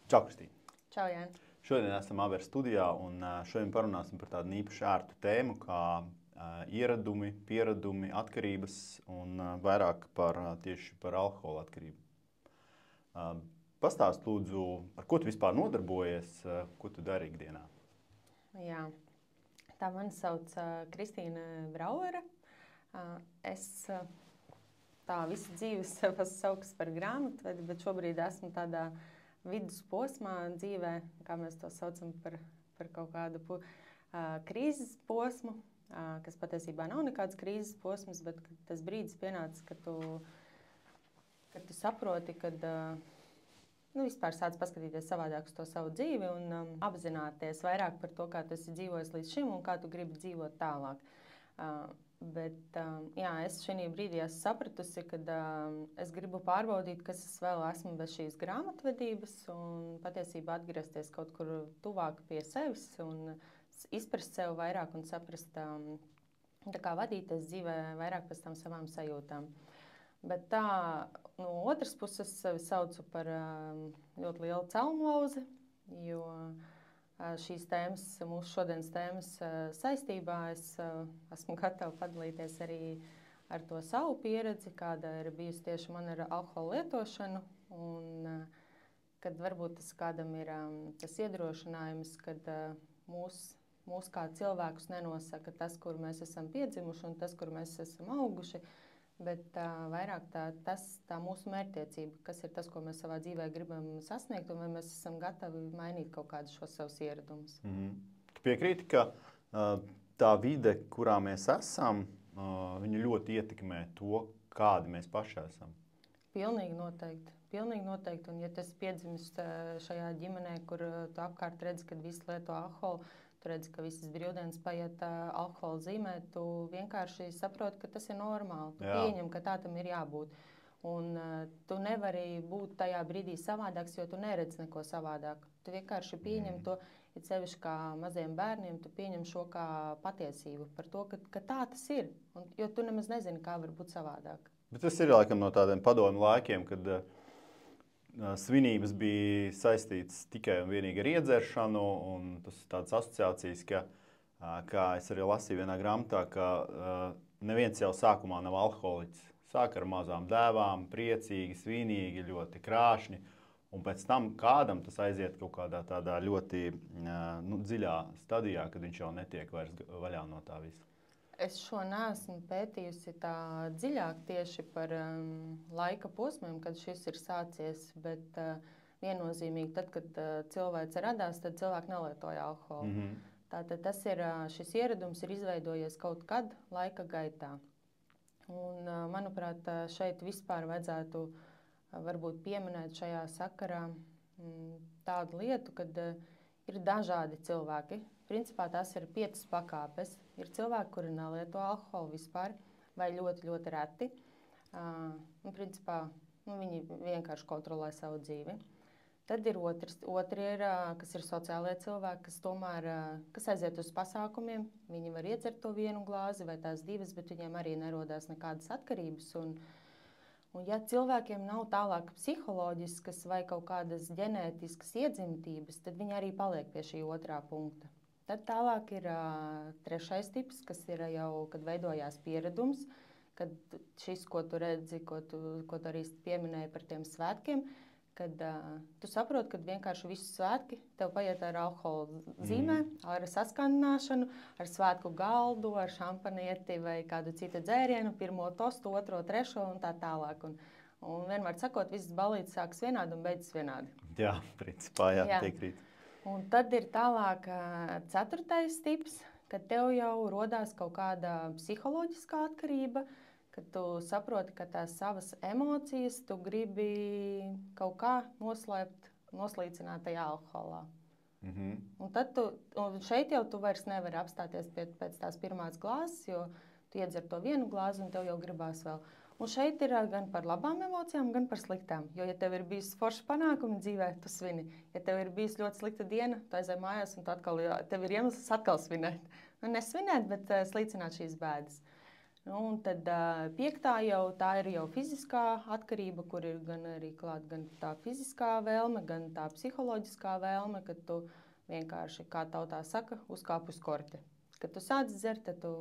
Čau, Kristīne! Čau, Jāni! Šodien esam abi studijā un šodien parunāsim par tādu īpašu ērtu tēmu kā ieradumi, pieradumi, atkarības un vairāk tieši par alkohola atkarību. Pastāst lūdzu, ar ko tu vispār nodarbojies, ko tu dari ikdienā? Jā, tā mani sauc Kristīne Brauere. Es tā visu dzīvi sev saucu par grāmatvedi, bet šobrīd esmu tādā vidusposmā dzīvē, kā mēs to saucam par kaut kādu krīzes posmu, kas patiesībā nav nekāds krīzes posms, bet tas brīdis pienācis, kad tu saproti, kad vispār sāc paskatīties savādāk uz to savu dzīvi un apzināties vairāk par to, kā tu esi dzīvojis līdz šim un kā tu gribi dzīvot tālāk. Bet es šajā brīdī esmu sapratusi, ka es gribu pārbaudīt, kas es vēl esmu bez šīs grāmatvedības un patiesībā atgriezties kaut kur tuvāk pie sevis un izprast sev vairāk un saprast, kā vadīties dzīvē vairāk pēc tam savām sajūtām. Bet tā, no otras puses, sevi saucu par ļoti lielu celmlauzi, jo šīs tēmas, mūsu šodienas tēmas saistībā es esmu gatava padalīties arī ar to savu pieredzi, kāda ir bijusi tieši man ar alkohola lietošanu. Un kad varbūt tas kādam ir tas iedrošinājums, kad mūs kā cilvēkus nenosaka tas, kur mēs esam piedzimuši un tas, kur mēs esam auguši, bet vairāk tā mūsu mērķtiecība, kas ir tas, ko mēs savā dzīvē gribam sasniegt, un vai mēs esam gatavi mainīt kaut kādus šos savus ieradumus. Tu piekrīti, ka tā vide, kurā mēs esam, viņa ļoti ietekmē to, kādi mēs paši esam? Pilnīgi noteikti. Pilnīgi noteikti. Un ja tas piedzimis šajā ģimenē, kur tu apkārt redzi, kad visi lieto alkoholu, tu redzi, ka visas brīvdienas paiet alkohola zīmē, tu vienkārši saproti, ka tas ir normāli. Tu pieņem, ka tā tam ir jābūt. Un tu nevari būt tajā brīdī savādāks, jo tu neredzi neko savādāk. Tu vienkārši pieņem to, it sevišķi kā maziem bērniem, tu pieņem šo kā patiesību par to, ka tā tas ir. Jo tu nemaz nezini, kā var būt savādāk. Bet tas ir laikam no tādiem padomu laikiem, kad svinības bija saistītas tikai un vienīgi ar iedzeršanu, un tas ir tādas asociācijas, kā es arī lasīju vienā grāmatā, ka neviens jau sākumā nav alkoholiķis. Sāk ar mazām dēvām, priecīgi, svinīgi, ļoti krāšņi, un pēc tam kādam tas aiziet kaut kādā tādā ļoti dziļā stadijā, kad viņš jau netiek vairs vaļā no tā visa. Es šo neesmu pētījusi tā dziļāk tieši par laika posmiem, kad šis ir sācies, bet viennozīmīgi tad, kad cilvēks radās, tad cilvēki nelietoja alkoholu. Tātad šis ieradums ir izveidojies kaut kad laika gaitā. Un, manuprāt, šeit vispār vajadzētu varbūt pieminēt šajā sakarā tādu lietu, kad ir dažādi cilvēki. Principā tās ir 5 pakāpes. Ir cilvēki, kuri nelieto alkoholu vispār, vai ļoti, ļoti reti. Principā viņi vienkārši kontrolē savu dzīvi. Tad ir otri, kas ir sociālie cilvēki, kas aiziet uz pasākumiem. Viņi var iedzert to 1 glāzi vai tās 2, bet viņiem arī nerodās nekādas atkarības. Un ja cilvēkiem nav tālāk psiholoģiskas vai kaut kādas ģenētiskas iedzimtības, tad viņi arī paliek pie šī otrā punkta. Tad tālāk ir 3. tips, kas ir jau, kad veidojās pieredums, kad šis, ko tu redzi, ko tu arī pieminēji par tiem svētkiem, kad tu saproti, ka vienkārši visu svētki tev paiet ar alkohola zīmē, ar saskandināšanu, ar svētku galdu, ar šampanieti vai kādu citu dzērienu, 1. tostu, 2., 3. un tā tālāk. Un vienmēr sakot, visas balītes sākas vienādi un beidzas vienādi. Jā, principā, jā. Piekrīt. Un tad ir tālāk 4. tips, kad tev jau rodās kaut kāda psiholoģiskā atkarība, kad tu saproti, ka tās savas emocijas tu gribi kaut kā noslīcināt tajā alkoholā. Un tad šeit jau tu vairs nevari apstāties pēc tās 1. glāzes, jo tu iedzer to 1 glāzi un tev jau gribās vēl. Un šeit ir gan par labām emocijām, gan par sliktām. Jo, ja tev ir bijis forši panākumi dzīvē, tu svini. Ja tev ir bijis ļoti slikta diena, tu aizej mājās un tev ir iemesls atkal svinēt. Nesvinēt, bet slīcināt šīs bēdas. Un tad piektā jau tā ir jau fiziskā atkarība, kur ir gan arī klāt gan tā fiziskā vēlme, gan tā psiholoģiskā vēlme, kad tu vienkārši, kā tautā saka, uzkāp uz korti. Kad tu sāc dzert, tad tu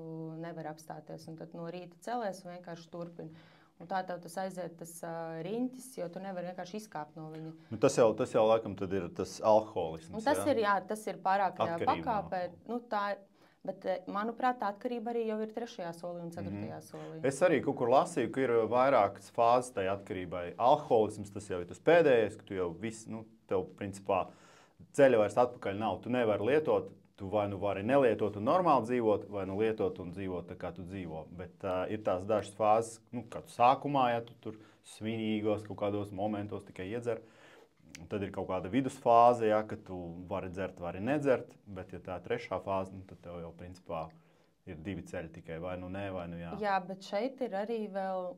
nevari apstāties, un tad no rīta celies un vienkārši turpini. Un tā tev tas aiziet tas riņķis, jo tu nevari vienkārši izkāpt no viņa. Nu, tas jau laikam tad ir tas alkoholisms. Un tas ir pārākajā Atkarība pakāpē. no Bet, manuprāt, tā atkarība arī jau ir 3. solī un 4. solī. Es arī kaut kur lasīju, ka ir vairākas fāzes tai atkarībai. Alkoholisms tas jau ir tas pēdējais, ka tu jau viss, tev principā ceļa vairs atpakaļ nav. Tu nevari lietot, tu vai nu vari nelietot un normāli dzīvot, vai nu lietot un dzīvot tā, kā tu dzīvo. Bet ir tās dažas fāzes, kā tu sākumā, ja tu tur svinīgos kaut kādos momentos tikai iedzer. Tad ir kaut kāda vidusfāze, ja, kad tu vari dzert, vari nedzert. Bet, ja tā ir 3. fāze, tad tev jau principā ir 2 ceļi tikai vai nu nē, vai nu jā. Jā, bet šeit ir arī vēl,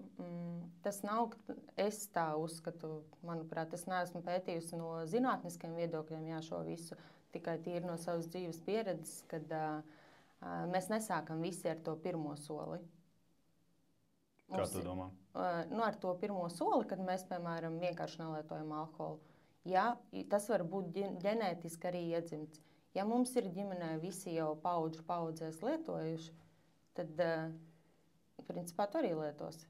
tas nav, es tā uzskatu, manuprāt, es neesmu pētījusi no zinātniskiem viedokļiem šo visu, tikai tīri no savas dzīves pieredzes, kad mēs nesākam visi ar to 1. soli. Kā tu domā? Ar to 1. soli, kad mēs, piemēram, vienkārši nelietojam alkoholu. Ja, tas var būt ģenētiski arī iedzimts. Ja mums ir ģimenē visi jau paudzēs lietojuši, tad, principā, tu arī lietosi.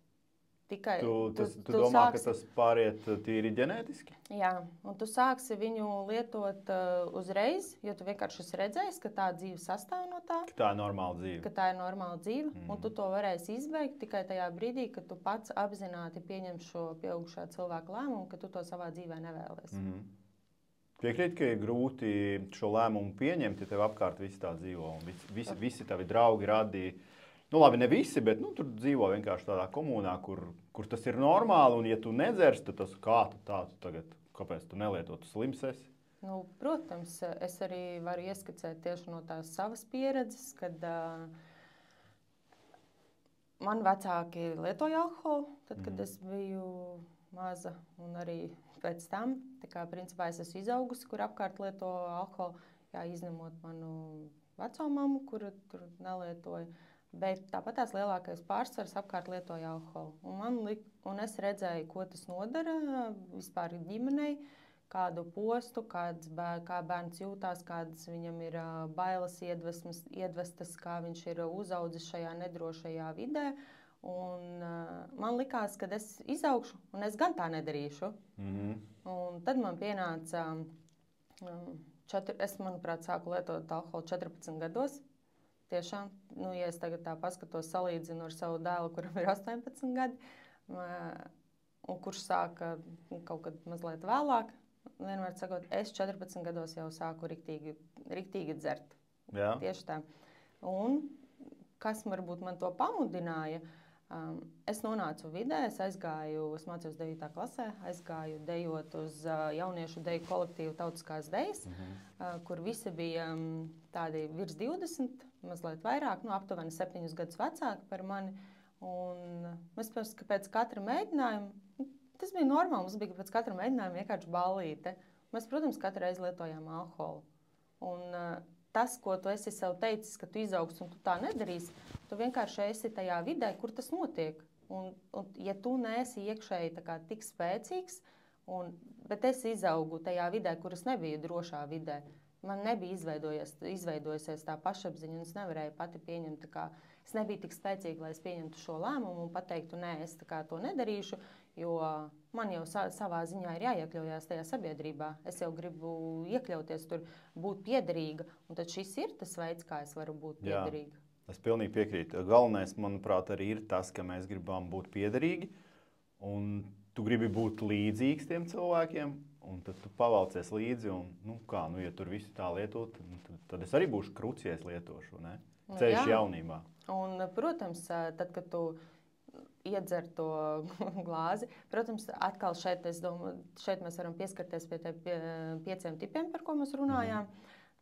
Tikai tu domā, ka tas pāriet tīri ģenētiski? Jā, un tu sāksi viņu lietot uzreiz, jo tu vienkārši esi redzējis, ka tā dzīve sastāv no tā. Ka tā ir normāla dzīve. Ka tā ir normāla dzīve, un tu to varēsi izbeigt tikai tajā brīdī, kad tu pats apzināti pieņem šo pieaugušā cilvēka lēmumu, ka tu to savā dzīvē nevēlies. Piekrīt, ka ir grūti šo lēmumu pieņemt, ja tev apkārt visi tā dzīvo. Visi tavi draugi radīja. Labi, ne visi, bet tur dzīvo vienkārši tādā komunā, kur tas ir normāli. Un, ja tu nedzersi, tad tas kā tu tagad, kāpēc tu nelieto, tu slims esi? Protams, es arī varu ieskicēt tieši no tās savas pieredzes, kad man vecāki lietoja alkoholu, tad, kad es biju maza, un arī pēc tam. Tā kā, principā, es esmu izaugusi, kur apkārt lieto alkoholu, izņemot manu vecomammu, kura tur nelietoja. Bet tāpat tās lielākais pārsvars apkārt lietoja alkoholu. Un es redzēju, ko tas nodara vispār ģimenei, kādu postu, kā bērns jūtās, kādas viņam ir bailes iedvestas, kā viņš ir uzaudzis šajā nedrošajā vidē. Un, man likās, ka es izaugšu, un es gan tā nedarīšu. Un tad man pienāca, es, manuprāt, sāku lietot alkoholu 14 gados. Tiešām, ja es tagad tā paskatos, salīdzinu ar savu dēlu, kuram ir 18 gadi, un kurš sāka kaut kad mazliet vēlāk, vienmēr sakot, es 14 gados jau sāku riktīgi dzert. Jā. Tieši tā. Un kas varbūt man to pamudināja, es nonācu vidē, es mācījos 9. klasē, aizgāju dejot uz jauniešu deju kolektīvu Tautiskās dejas, kur visi bija tādi virs 20, mazliet vairāk, aptuveni 7 gadus vecāki par mani. Un mēs pēc katra mēģinājuma, tas bija normāli, mums bija pēc katra mēģinājuma vienkārši ballīte. Mēs, protams, katru reizi lietojām alkoholu. Un tas, ko tu esi sev teicis, ka tu izaugsi un tu tā nedarīsi, tu vienkārši esi tajā vidē, kur tas notiek. Un ja tu neesi iekšēji tik spēcīgs, bet es izaugu tajā vidē, kur es nebiju drošā vidē, man nebija izveidojusies tā pašapziņa, un es nevarēju pati pieņemt. Es nebiju tik spēcīga, lai es pieņemtu šo lēmumu un pateiktu, nē, es to nedarīšu, jo man jau savā ziņā ir jāiekļaujas tajā sabiedrībā. Es jau gribu iekļauties tur, būt piederīga, un tad šis ir tas veids, kā es varu būt piederīga. Jā, es pilnīgi piekrītu. Galvenais, manuprāt, arī ir tas, ka mēs gribam būt piederīgi, un tu gribi būt līdzīgs tiem cilvēkiem, un tad tu pavalcies līdzi, un ja tur visi tā lietot, tad es arī būšu kruts, ja es lietošu, ne? Ceļš jaunībā. Un, protams, tad, kad tu iedzer to glāzi, protams, atkal šeit mēs varam pieskarties pie 5 tipiem, par ko mēs runājām.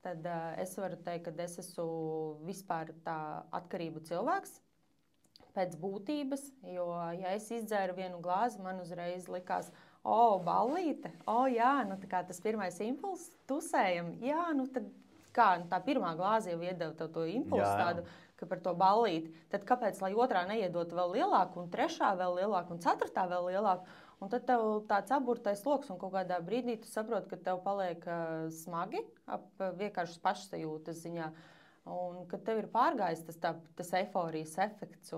Tad es varu teikt, ka es esmu vispār tā atkarību cilvēks pēc būtības, jo, ja es izdzēru vienu glāzi, man uzreiz likās, ballīte, jā, tas pirmais impulss, tusējam, jā, tad kā tā pirmā glāze jau iedeva tev to impulsu tādu, ka par to ballīti, tad kāpēc, lai otrā neiedot vēl lielāku, un trešā vēl lielāku, un ceturtā vēl lielāku? Un tad tev tāds aburtais loks, un kaut kādā brīdī tu saproti, ka tev paliek smagi vienkārši pašsajūtas ziņā. Un kad tev ir pārgājis tas eiforijas efekts,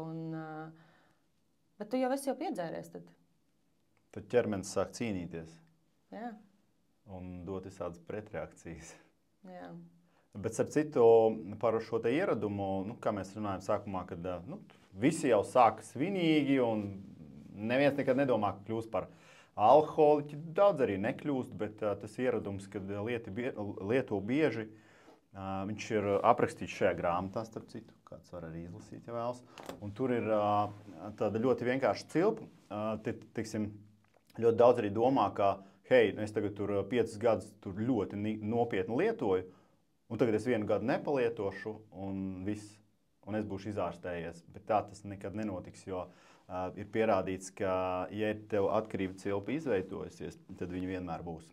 bet tu jau esi piedzēries tad. Tad ķermenis sāk cīnīties. Jā. Un dot visādas pretreakcijas. Jā. Bet, starp citu, par šo te ieradumu, kā mēs runājam sākumā, kad visi jau sāka svinīgi un neviens nekad nedomā, ka kļūst par alkoholiķi. Daudz arī nekļūst, bet tas ieradums, kad lieto bieži, viņš ir aprakstīts šajā grāmatā, starp citu, kāds var arī izlasīt, ja vēlas. Un tur ir tāda ļoti vienkārša cilpa. Teiksim, ļoti daudz arī domā, ka hei, es tagad tur 5 gadus tur ļoti nopietni lietoju, un tagad es 1 gadu nepalietošu, un viss, un es būšu izārstējies. Bet tā tas nekad nenotiks, jo ir pierādīts, ka, ja tev atkarība cilpa izveidojusies, tad viņa vienmēr būs.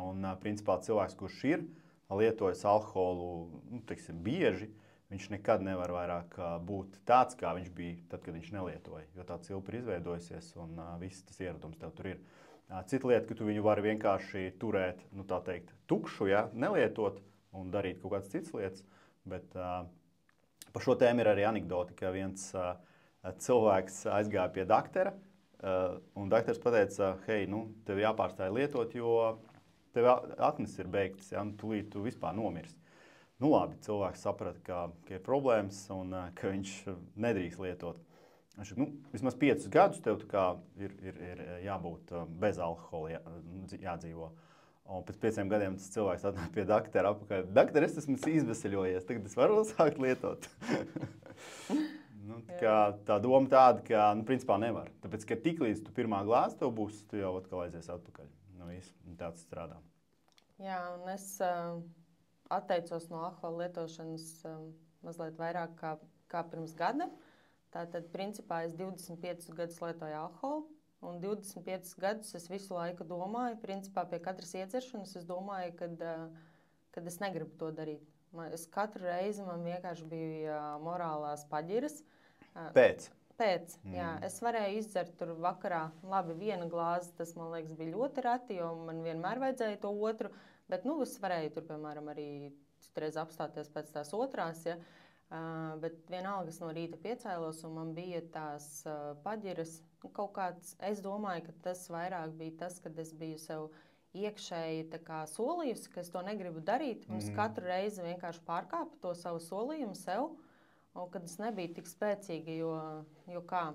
Un, principā, cilvēks, kurš ir lietojas alkoholu, teiksim, bieži, viņš nekad nevar vairāk būt tāds, kā viņš bija tad, kad viņš nelietoja, jo tā cilpa ir izveidojusies, un viss tas ieradums tev tur ir. Cita lieta, ka tu viņu vari vienkārši turēt, tā teikt, tukšu, ja, nelietot un darīt kaut kādas citas lietas. Bet par šo tēmu ir arī anekdoti, ka viens cilvēks aizgāja pie doktora, un doktors pateica, hei, tev jāpārstāj lietot, jo tev atnes ir beigtas, ja, un tūlīt tu vispār nomirsi. Labi, cilvēks saprata, ka ir problēmas un ka viņš nedrīkst lietot. Vismaz 5 gadus tev ir jābūt bez alkohola jādzīvo. Un pēc 5 gadiem tas cilvēks atnāk pie doktora apakaļ. Doktor, es esmu izveseļojies, tagad es varu sākt lietot. Tā doma tāda, ka principā nevar. Tāpēc, ka tiklīdz tu pirmā glāze tev būs, tu jau atkal aizies atpakaļ. Tāds strādā. Jā, un es atteicos no alkohola lietošanas mazliet vairāk kā pirms gada. Tātad, principā, es 25 gadus lietoju alkoholu, un 25 gadus es visu laiku domāju, principā, pie katras iedzeršanas es domāju, kad es negribu to darīt. Es katru reizi man vienkārši bija morālās paģiras. Pēc, jā. Es varēju izdzert tur vakarā, labi, 1 glāzi, tas, man liekas, bija ļoti reti, jo man vienmēr vajadzēja to otru, bet, es varēju tur, piemēram, arī citreiz apstāties pēc tās otrās, ja. Bet vienalga es no rīta piecēlos, un man bija tās paģiras. Kaut kāds, es domāju, ka tas vairāk bija tas, kad es biju sev iekšēji solījusi, ka es to negribu darīt. Un es katru reizi vienkārši pārkāpu to savu solījumu sev, un kad es nebiju tik spēcīga, jo kā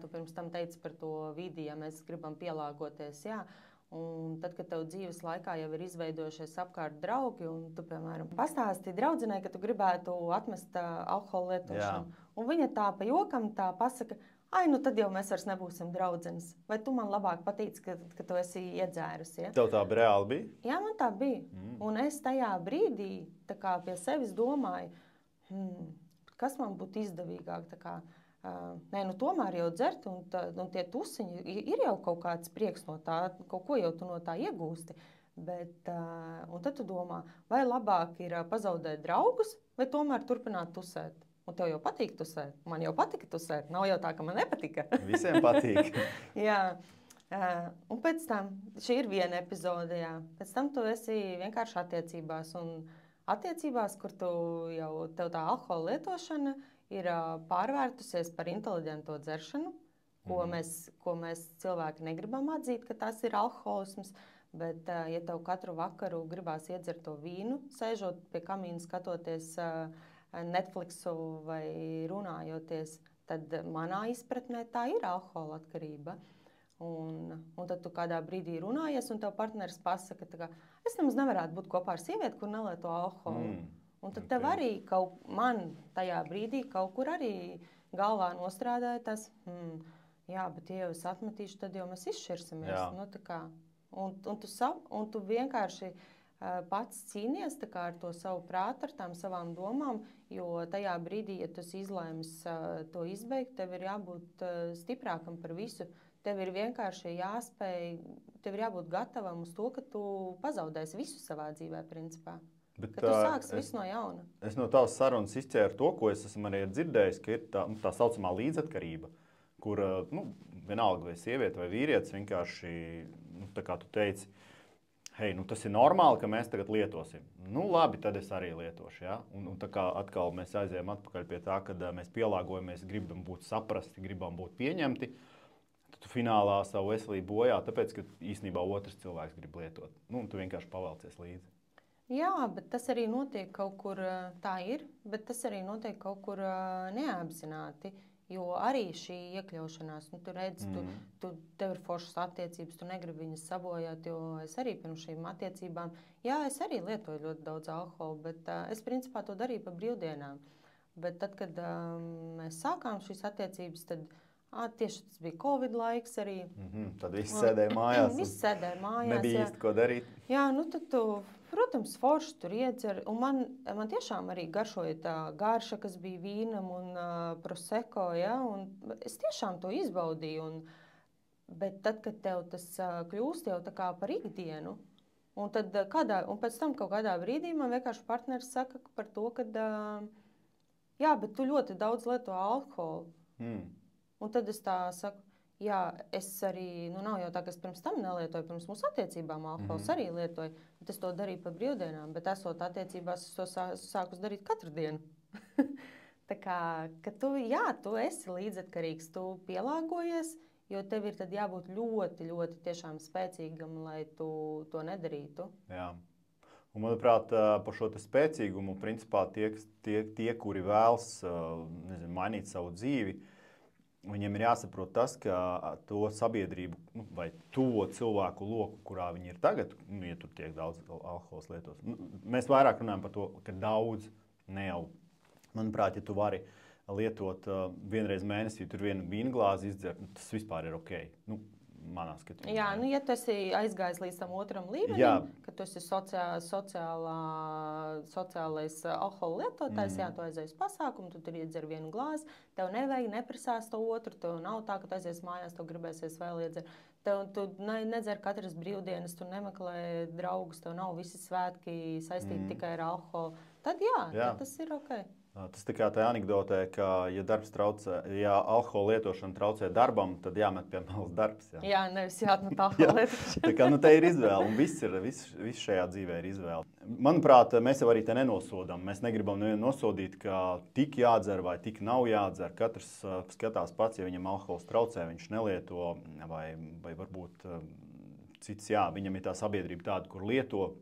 tu pirms tam teici par to vidi, ja mēs gribam pielāgoties, jā. Un tad, kad tev dzīves laikā jau ir izveidojušies apkārt draugi, un tu, piemēram, pastāstīji draudzenei, ka tu gribētu atmest alkohola lietošanu. Jā. Un viņa tā pa jokam tā pasaka, tad jau mēs vairs nebūsim draudzenes. Vai tu man labāk patīc, ka tu esi iedzērusi? Ja? Tev tā reāli bija? Jā, man tā bija. Un es tajā brīdī pie sevis domāju, kas man būtu izdevīgāk. Tomēr jau dzert, un tie tusiņi ir jau kaut kāds prieks no tā, kaut ko jau tu no tā iegūsti. Un tad tu domā, vai labāk ir pazaudēt draugus, vai tomēr turpināt tusēt. Un tev jau patīk tusēt. Man jau patika tusēt. Nav jau tā, ka man nepatika. Visiem patīk. Jā. Un pēc tam, šī ir viena epizode, jā. Pēc tam tu esi vienkārši attiecībās. Un attiecībās, kur tev tā alkohola lietošana ir pārvērtusies par inteliģento dzeršanu, ko mēs cilvēki negribam atzīt, ka tas ir alkoholisms. Bet, ja tev katru vakaru gribās iedzert to vīnu, sēžot pie kamīna, skatoties Netflixu vai runājoties, tad manā izpratnē tā ir alkohola atkarība. Un tad tu kādā brīdī runājies, un tev partneris pasaka, ka es nemaz nevarētu būt kopā ar sievieti, kur nelieto alkoholu. Un tad tev arī man tajā brīdī kaut kur arī galvā nostrādāja tas, jā, bet ja jau es atmetīšu, tad jau mēs izšķirsimies. Un tu vienkārši pats cīnies ar to savu prātu, ar tām savām domām, jo tajā brīdī, ja tu izlēmis to izbeigt, tev ir jābūt stiprākam par visu. Tev ir vienkārši jāspēj, tev ir jābūt gatavam uz to, ka tu pazaudēsi visu savā dzīvē, principā. Bet, Ka tu sāksi visu no jauna. Es no tavas sarunas izķēru to, ko es esmu arī dzirdējis, ka ir tā saucamā līdzatkarība, kur, vienalga vai sieviete vai vīrietis vienkārši, tā kā tu teici, hei, tas ir normāli, ka mēs tagad lietosim. Labi, tad es arī lietošu, ja? Un tā kā atkal mēs aizējām atpakaļ pie tā, kad mēs pielāgojamies, gribam būt saprasti, gribam būt pieņemti, tad tu finālā savu veselību bojā, tāpēc, ka īstenībā otrs cilvēks grib lietot. Tu vienkārši pavelcies līdzi. Jā, bet tas arī notiek kaut kur, tā ir, bet tas arī notiek kaut kur neapzināti. Jo arī šī iekļaušanās, tu redzi, tev ir foršas attiecības, tu negribi viņas sabojāt, jo es arī pirms šīm attiecībām, jā, es arī lietoju ļoti daudz alkoholu, bet es principā to darīju pa brīvdienām. Bet tad, kad mēs sākām šīs attiecības, tad tieši tas bija Covid laiks arī. Tad viss sēdēja mājās. Viss sēdēja mājās. Nebija īsti ko darīt. Jā, tad tu, protams, forši tur iedzer. Un man tiešām arī garšoja tā garša, kas bija vīnam un prosecco, ja? Un es tiešām to izbaudīju. Bet tad, kad tev tas kļūst jau tā kā par ikdienu, un pēc tam kaut kādā brīdī man vienkārši partneris saka par to, ka jā, bet tu ļoti daudz lieto alkoholu. Un tad es tā saku, jā, es arī, nav jau tā, ka es pirms tam nelietoju, pirms mūsu attiecībām alkohols arī lietoju, bet es to darīju pa brīvdienām, bet esot attiecībās, es to sāku darīt katru dienu. Tā kā, ka tu esi līdzatkarīgs, tu pielāgojies, jo tev ir tad jābūt ļoti, ļoti tiešām spēcīgam, lai tu to nedarītu. Jā. Un, manuprāt, par šo spēcīgumu, principā tie kuri vēlas mainīt savu dzīvi, viņiem ir jāsaprot tas, ka to sabiedrību vai to cilvēku loku, kurā viņi ir tagad, ja tur tiek daudz alkohols lietos. Mēs vairāk runājam par to, ka daudz ne jau. Manuprāt, ja tu vari lietot vienreiz mēnesī, tur vienu vīnglāzi izdzert, tas vispār ir ok. Manā skatījumā. Jā, ja tu esi aizgājis līdz tam otram līmenim, ka tu esi sociālais alkohola lietotājs, jā, tu aizies pasākumu, tu tur iedzer vienu glāzi, tev nevajag, neprasās to otru, tev nav tā, ka tu aizies mājās, tev gribēsies vēl iedzer. Tu nedzer katras brīvdienas, tu nemeklē draugus, tev nav visi svētki saistīti tikai ar alkoholu. Tad jā, tas ir ok. Tas tā kā tā anekdotē, ka, ja alkohola lietošana traucē darbam, tad jāmet pie malas darbs. Jā, nevis jāatmet alkohola lietošana. Tā kā te ir izvēle, un viss šajā dzīvē ir izvēle. Manuprāt, mēs jau arī te nenosodām. Mēs negribam nosodīt, ka tik jādzer vai tik nav jādzer. Katrs skatās pats, ja viņam alkohols traucē, viņš nelieto, vai varbūt cits, viņam ir tā sabiedrība tāda, kur lieto.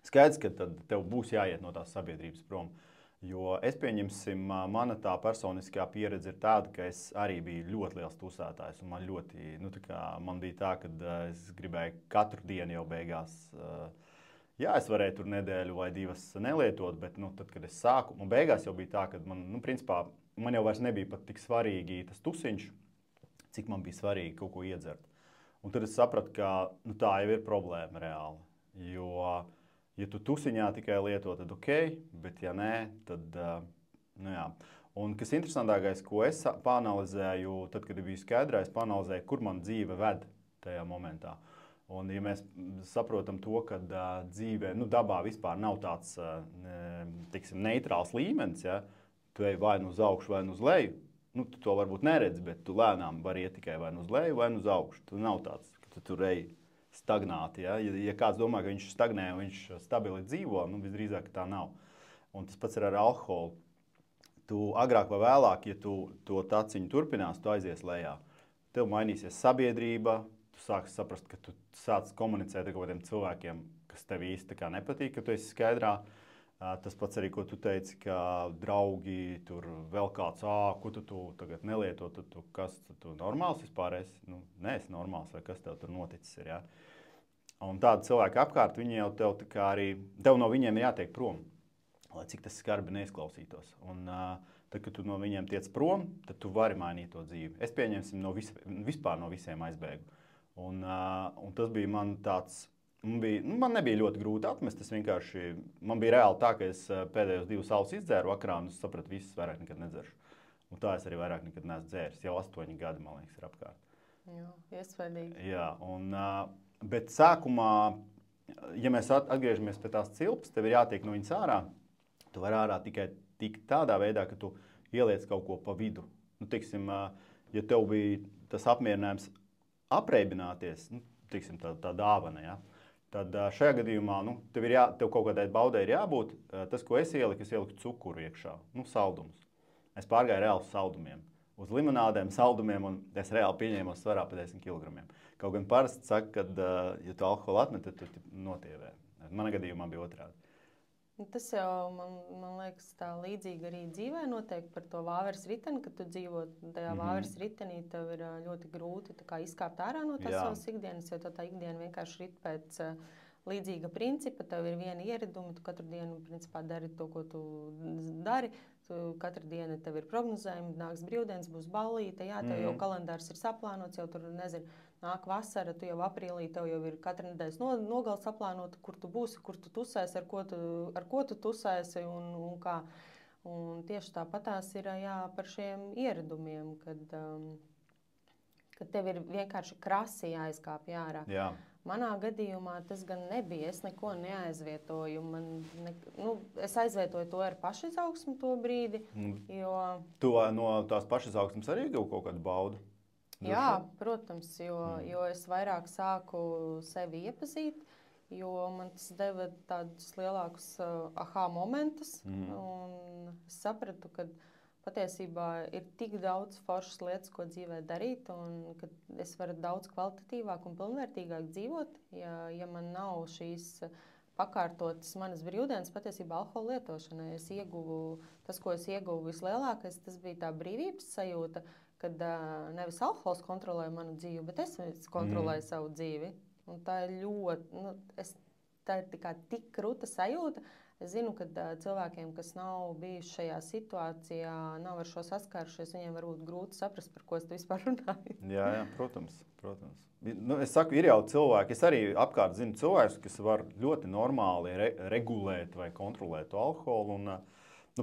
Skaidrs, ka tad tev būs jāiet no tās sabiedrības prom. Jo es pieņemsim, mana tā personiskā pieredze ir tāda, ka es arī biju ļoti liels tusētājs. Un man bija tā, ka es gribēju katru dienu jau beigās. Jā, es varēju tur nedēļu vai divas nelietot, bet tad, kad es sāku, un beigās jau bija tā, ka principā, man jau vairs nebija pat tik svarīgi tas tusiņš, cik man bija svarīgi kaut ko iedzert. Un tad es sapratu, ka tā jau ir problēma reāli. Jo ja tu tusiņā tikai lieto, tad ok, bet ja nē, tad jā. Un kas interesantākais, ko es pāanalizēju, tad, kad biju skaidrā, es pāanalizēju, kur man dzīve ved tajā momentā. Un ja mēs saprotam to, ka dzīvē, dabā vispār nav tāds, neitrāls līmenis, ja, tu ej vai uz augšu, vai uz leju, tu to varbūt neredzi, bet tu lēnām vari iet tikai vai uz leju, vai uz augšu. Tu nav tāds, ka tu tur ej stagnāti. Ja kāds domā, ka viņš stagnē un viņš stabili dzīvo, visdrīzāk tā nav. Un tas pats ir ar alkoholu. Tu agrāk vai vēlāk, ja tu to taciņu turpinās, tu aizies lejā. Tev mainīsies sabiedrība, tu sāksi saprast, ka tu sāc komunicēt ar kaut kādiem cilvēkiem, kas tev īsti nepatīk, ka tu esi skaidrā. Tas pats arī, ko tu teici, ka draugi, tur vēl kāds, ko tu tagad nelieto, kas tu normāls vispār esi? Neesi normāls, vai kas tev tur noticis ir, ja? Un tādi cilvēki apkārt, viņi jau tev no viņiem ir jātiek prom, lai cik tas skarbi neizklausītos. Un tad, kad tu no viņiem tiec prom, tad tu vari mainīt to dzīvi. Es pieņemsim vispār no visiem aizbēgu. Un tas bija man tāds. Man nebija ļoti grūti atmest. Man bija reāli tā, ka es pēdējos 2 alus izdzēru vakarā un es sapratu, visas vairāk nekad nedzeršu. Un tā es arī vairāk nekad neesmu dzēris. Jau 8 gadi, man liekas, ir apkārt. Jā, iespaidīgi. Jā, bet sākumā ja mēs atgriežamies pie tās cilpas, tev ir jātiek no viņas ārā. Tu vari ārā tikai tādā veidā, ka tu ieliec kaut ko pa vidu. Nu, tiksim, ja tev bija tas apmierinājums apreibināties, nu, tiksim, tā dāvana, ja? Tad šajā gadījumā tev kaut kādai baudai ir jābūt. Tas, ko es ieliku cukuru iekšā, saldumus. Es pārgāju reāli uz saldumiem. Uz limonādēm, saldumiem, un es reāli pieņēmu svarā pa 10 kg. Kaut gan parasti saka, ka, ja tu alkoholu atmet, tad tu notievē. Manā gadījumā bija otrādi. Tas jau, man liekas, tā līdzīgi arī dzīvē notiek par to vāveres riteni, kad tu dzīvo tajā vāveres ritenī, tev ir ļoti grūti izkāpt ārā no tās savas ikdienas, jo tā ikdiena vienkārši rit pēc līdzīga principa. Tev ir viena ieraduma, tu katru dienu principā dari to, ko tu dari. Katru dienu tev ir prognozējumi, nāks brīvdienas, būs ballīte, jā, tev jau kalendārs ir saplānots, jau tur, nezinu, nāk vasara, tu jau aprīlī, tev jau ir katra nedēļas nogala saplānota, kur tu būsi, kur tu tusēsi, ar ko tu tusēsi un kā. Un tieši tāpatās ir par šiem ieradumiem, kad tev ir vienkārši krasi jāizkāpj ārā. Jā. Manā gadījumā tas gan nebija. Es neko neaizvietoju. Es aizvietoju to ar pašizaugsmu to brīdi. Jo... Tu no tās pašizaugsmes arī ieguvi kaut kādu baudu? Jā, protams, jo es vairāk sāku sevi iepazīt, jo man tas deva tādus lielākus aha momentus. Un es sapratu, ka patiesībā ir tik daudz foršas lietas, ko dzīvē darīt, un ka es varu daudz kvalitatīvāk un pilnvērtīgāk dzīvot, ja man nav šīs pakārtotas manas brīvdienas patiesībā alkohola lietošanai. Tas, ko es ieguvu vislielākais, tas bija tā brīvības sajūta, kad nevis alkohols kontrolē manu dzīvi, bet es kontrolēju savu dzīvi. Un tā ir tā ir tik krūta sajūta. Es zinu, ka cilvēkiem, kas nav bijuši šajā situācijā, nav ar šo saskārušies, viņiem var būt grūti saprast, par ko es vispār runāju. Jā, protams. Es saku, ir jau cilvēki, es arī apkārt zinu cilvēkus, kas var ļoti normāli regulēt vai kontrolēt to alkoholu. Un,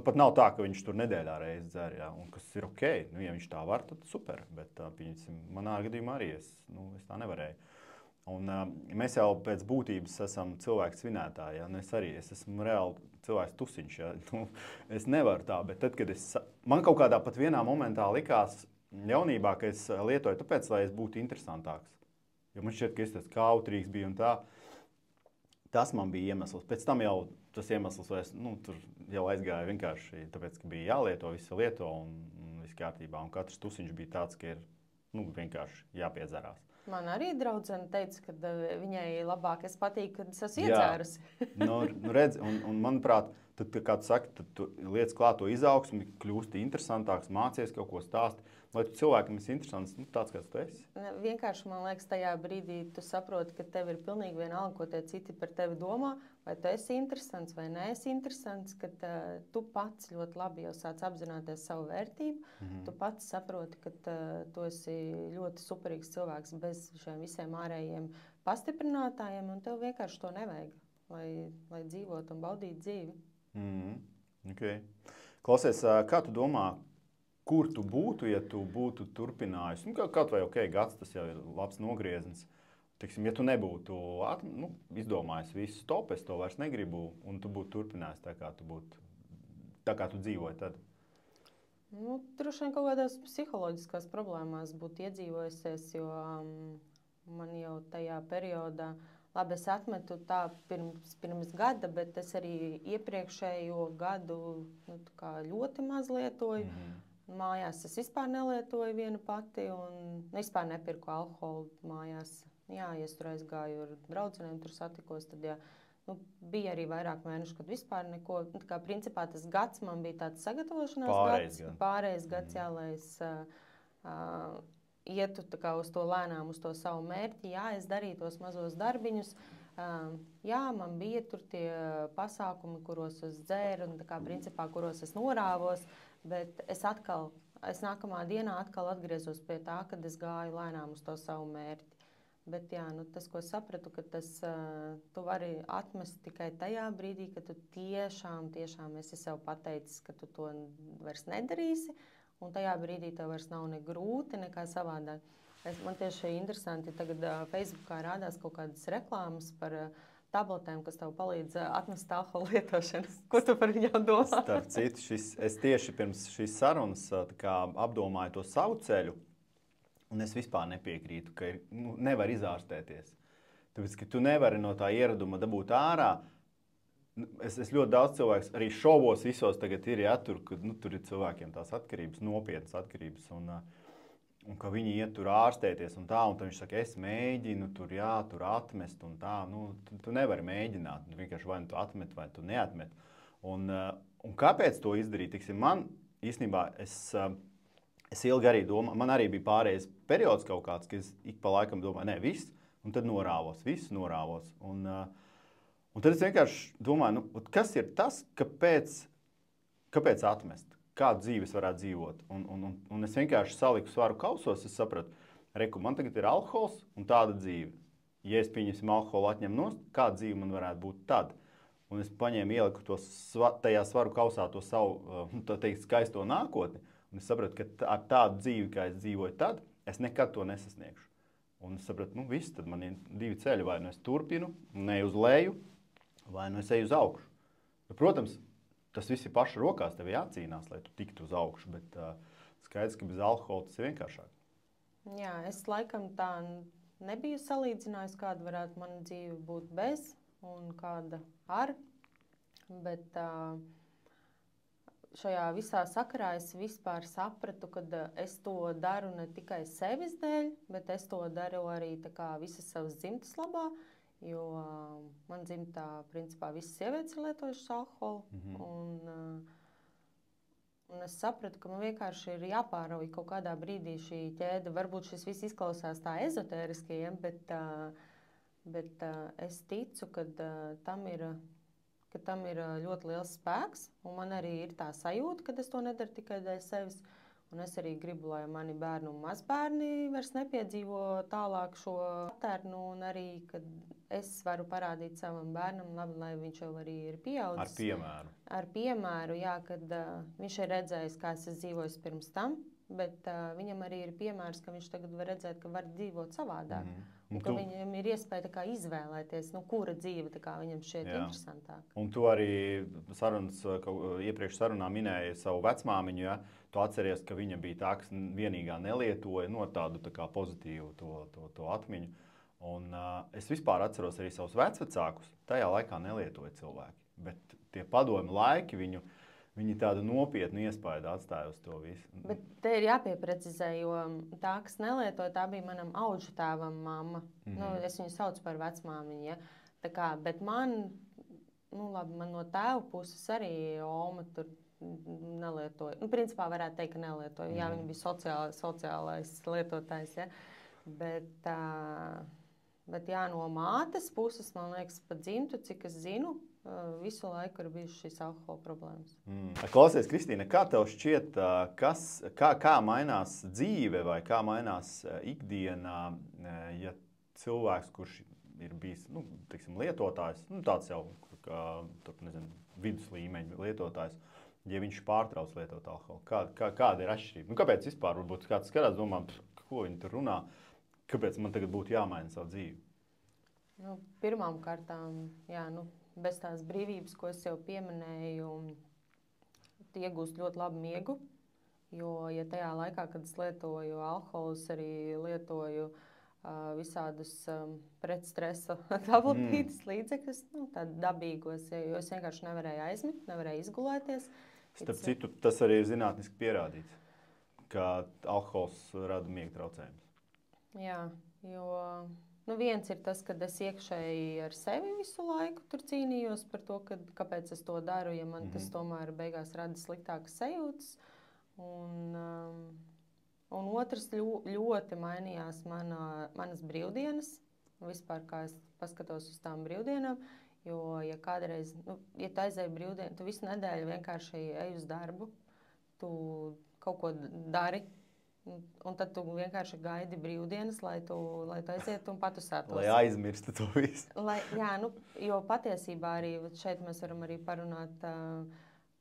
pat nav tā, ka viņš tur nedēļā reizi dzer, jā, un kas ir ok. Ja viņš tā var, tad super. Bet manā gadījumā arī es tā nevarēju. Un, mēs jau pēc būtības esam cilvēku svinētāji. Ja? Es esmu reāli cilvēks tusiņš. Ja? Es nevaru tā, bet tad, kad man kaut kādā pat vienā momentā likās jaunībā, ka es lietoju tāpēc, lai es būtu interesantāks. Jo man šķiet, ka es tas kautrīgs biju un tā. Tas man bija iemesls. Pēc tam jau tas iemesls vairs, tur jau aizgāja vienkārši tāpēc, ka bija jālieto, visi lieto un viss kārtībā. Un katrs tusiņš bija tāds, ka ir vienkārši jāpiedzerās. Man arī draudzene teica, ka viņai labāk es patīk, kad es esmu iedzērusi. Redz, un manuprāt, tad, kā tu saki, tad tu liec klāt to izaugsmi, kļūsti interesantāks, mācies kaut ko stāst. Lai tu cilvēkam esi interesants, tāds, kāds tu esi. Vienkārši, man liekas, tajā brīdī tu saproti, ka tev ir pilnīgi vienalga, ko tie citi par tevi domā, vai tu esi interesants vai neesi interesants, kad tu pats ļoti labi jau sāc apzināties savu vērtību. Tu pats saproti, ka tu esi ļoti superīgs cilvēks bez šiem visiem ārējiem pastiprinātājiem, un tev vienkārši to nevajag, lai dzīvot un baudīt dzīvi. Okay. Klausies, kā tu domā, kur tu būtu, ja tu būtu turpinājis? Kaut vai gads, tas jau ir labs nogrieznis. Tiksim, ja tu nebūtu izdomājis visu, stop, es to vairs negribu, un tu būtu turpinājis tā, kā tu dzīvoji tad? Droši vien kaut kādās psiholoģiskās problēmās būtu iedzīvojusies, jo man jau tajā periodā, labi, es atmetu tā pirms gada, bet es arī iepriekšējo gadu ļoti maz lietoju. Mājās es vispār nelietoju viena pati un vispār nepirku alkoholu mājās. Jā, ja es tur aizgāju ar draudzenēm, tur satikos, tad bija arī vairāk mēnešu, kad vispār neko. Principā tas gads man bija tāds sagatavošanās pārējais gads, jā, lai es ietu uz to lēnām, uz to savu mērķi. Jā, es darīju tos mazos darbiņus. Jā, man bija tur tie pasākumi, kuros es dzēru un principā, kuros es norāvos. Bet es nākamā dienā atkal atgriezos pie tā, kad es gāju lēnām uz to savu mērķi. Bet jā, tas, ko sapratu, ka tu vari atmest tikai tajā brīdī, kad tu tiešām esi sev pateicis, ka tu to vairs nedarīsi, un tajā brīdī tev vairs nav ne grūti, nekā savādāk. Man tieši interesanti, tagad Facebookā rādās kaut kādas reklāmas par tabletēm, kas tev palīdz atmest alkohola lietošanu. Ko tu par viņām domā? Starp citu, es tieši pirms šīs sarunas apdomāju to savu ceļu, un es vispār nepiekrītu, ka nevar izārstēties. Tāpēc, ka tu nevari no tā ieraduma dabūt ārā. Es ļoti daudz cilvēku, arī šovos visos tagad ir, ja, tur ir cilvēkiem tās atkarības, nopietnas atkarības, un ka viņi iet tur ārstēties un tad viņš saka, es mēģinu tur atmest un tā. Tu nevari mēģināt, vienkārši vai tu atmet, vai tu neatmet. Un kāpēc to izdarīt? Tiksim, man īstenībā es ilgi arī domāju, man arī bija pārējais periods kaut kāds, ka es ik pa laikam domāju, ne, viss, un tad viss norāvos. Un tad es vienkārši domāju, kas ir tas, kāpēc atmest? Kādu dzīvi es varētu dzīvot? Un es vienkārši saliku svaru kausos, es sapratu, reku, man tagad ir alkohols un tāda dzīve. Ja es pieņemsim alkoholu atņem nost, kāda dzīve man varētu būt tad? Un es paņēmu, ieliku tajā svaru kausā to savu, tā teikt, skaisto nākotni. Un es sapratu, ka ar tādu dzīvi, kā es dzīvoju tad, es nekad to nesasniegšu. Un es sapratu, viss, tad man ir divi ceļi, vai nu es turpinu, neju uz leju, vai nu es eju uz augšu. Protams, tas viss ir paša rokās, tev jācīnās, lai tu tiktu uz augšu, bet skaidrs, ka bez alkohola tas ir vienkāršāk. Jā, es laikam tā nebiju salīdzinājusi, kāda varētu mana dzīve būt bez un kāda ar, bet šajā visā sakarā es vispār sapratu, ka es to daru ne tikai sevis dēļ, bet es to daru arī tā kā visas savas dzimtas labā, jo man dzimtā, principā, visas sievietes ir lietojušas alkoholu. Un es sapratu, ka man vienkārši ir jāpārauj kaut kādā brīdī šī ķēde. Varbūt šis viss izklausās tā ezotēriski, ja, bet es ticu, ka tam ir ļoti liels spēks. Un man arī ir tā sajūta, ka es to nedaru tikai dēļ sevis. Un es arī gribu, lai mani bērni un mazbērni vairs nepiedzīvo tālāk šo patērnu, un arī, kad es varu parādīt savam bērnam, labi, lai viņš jau arī ir pieaudzis. Ar piemēru. Ar piemēru, jā, kad viņš ir redzējis, kā es dzīvoju pirms tam, bet viņam arī ir piemērs, ka viņš tagad var redzēt, ka var dzīvot savādāk. Ka viņam ir iespēja tā kā izvēlēties, kura dzīve tā kā viņam šķiet interesantāk. Un tu arī iepriekš sarunā minēji savu vecmāmiņu, ja? Tu atceries, ka viņa bija tā, kas vienīgā nelietoja tādu tā kā pozitīvu to atmiņu. Un es vispār atceros arī savus vecvecākus. Tajā laikā nelietoja cilvēki. Bet tie padomi laiki viņi tādu nopietnu iespaidu atstāja uz to visu. Bet te ir jāpieprecizē, jo tā, kas nelietoja, tā bija manam audžu tēvam mamma. Es viņu saucu par vecmāmiņu, ja? Tā kā, bet man no tēva puses arī Oma tur nelietoja. Principā varētu teikt, ka nelietoja. Jā, viņa bija sociālais lietotājs, ja? Bet jā, no mātes puses, man liekas, pa dzimtu, cik es zinu, visu laiku ir bijušas šīs alkohola problēmas. Klausies, Kristīne, kā tev šķiet, kā mainās dzīve vai kā mainās ikdienā, ja cilvēks, kurš ir bijis teiksim, lietotājs, tāds jau vidus līmeņa lietotājs, ja viņš pārtrauc lietot alkoholu? Kāda ir atšķirība? Kāpēc vispār varbūt kāds skatās, domā, ko viņi tur runā? Kāpēc man tagad būtu jāmaina savu dzīvi? Pirmām kārtām, jā, bez tās brīvības, ko es jau pieminēju, iegūst ļoti labu miegu. Jo, ja tajā laikā, kad es lietoju alkoholu, es arī lietoju visādus pretstresa tabletītes līdzekļus, tādi dabīgos, jo es vienkārši nevarēju aizmigt, nevarēju izgulēties. Starp citu, tas arī ir zinātniski pierādīts, ka alkohols rada miega traucējumus. Jā, jo viens ir tas, ka es iekšēji ar sevi visu laiku tur cīnījos par to, kāpēc es to daru, ja man tas tomēr beigās rada sliktākas sajūtas. Un otrs ļoti mainījās manas brīvdienas, vispār kā es paskatos uz tām brīvdienām. Jo, ja kādreiz, ja tu aizēji brīvdienu, tu visu nedēļu vienkārši ej uz darbu, tu kaut ko dari, un tad tu vienkārši gaidi brīvdienas, lai tu aizietu un patusētos. Lai aizmirstu to visu. Jo patiesībā arī šeit mēs varam arī parunāt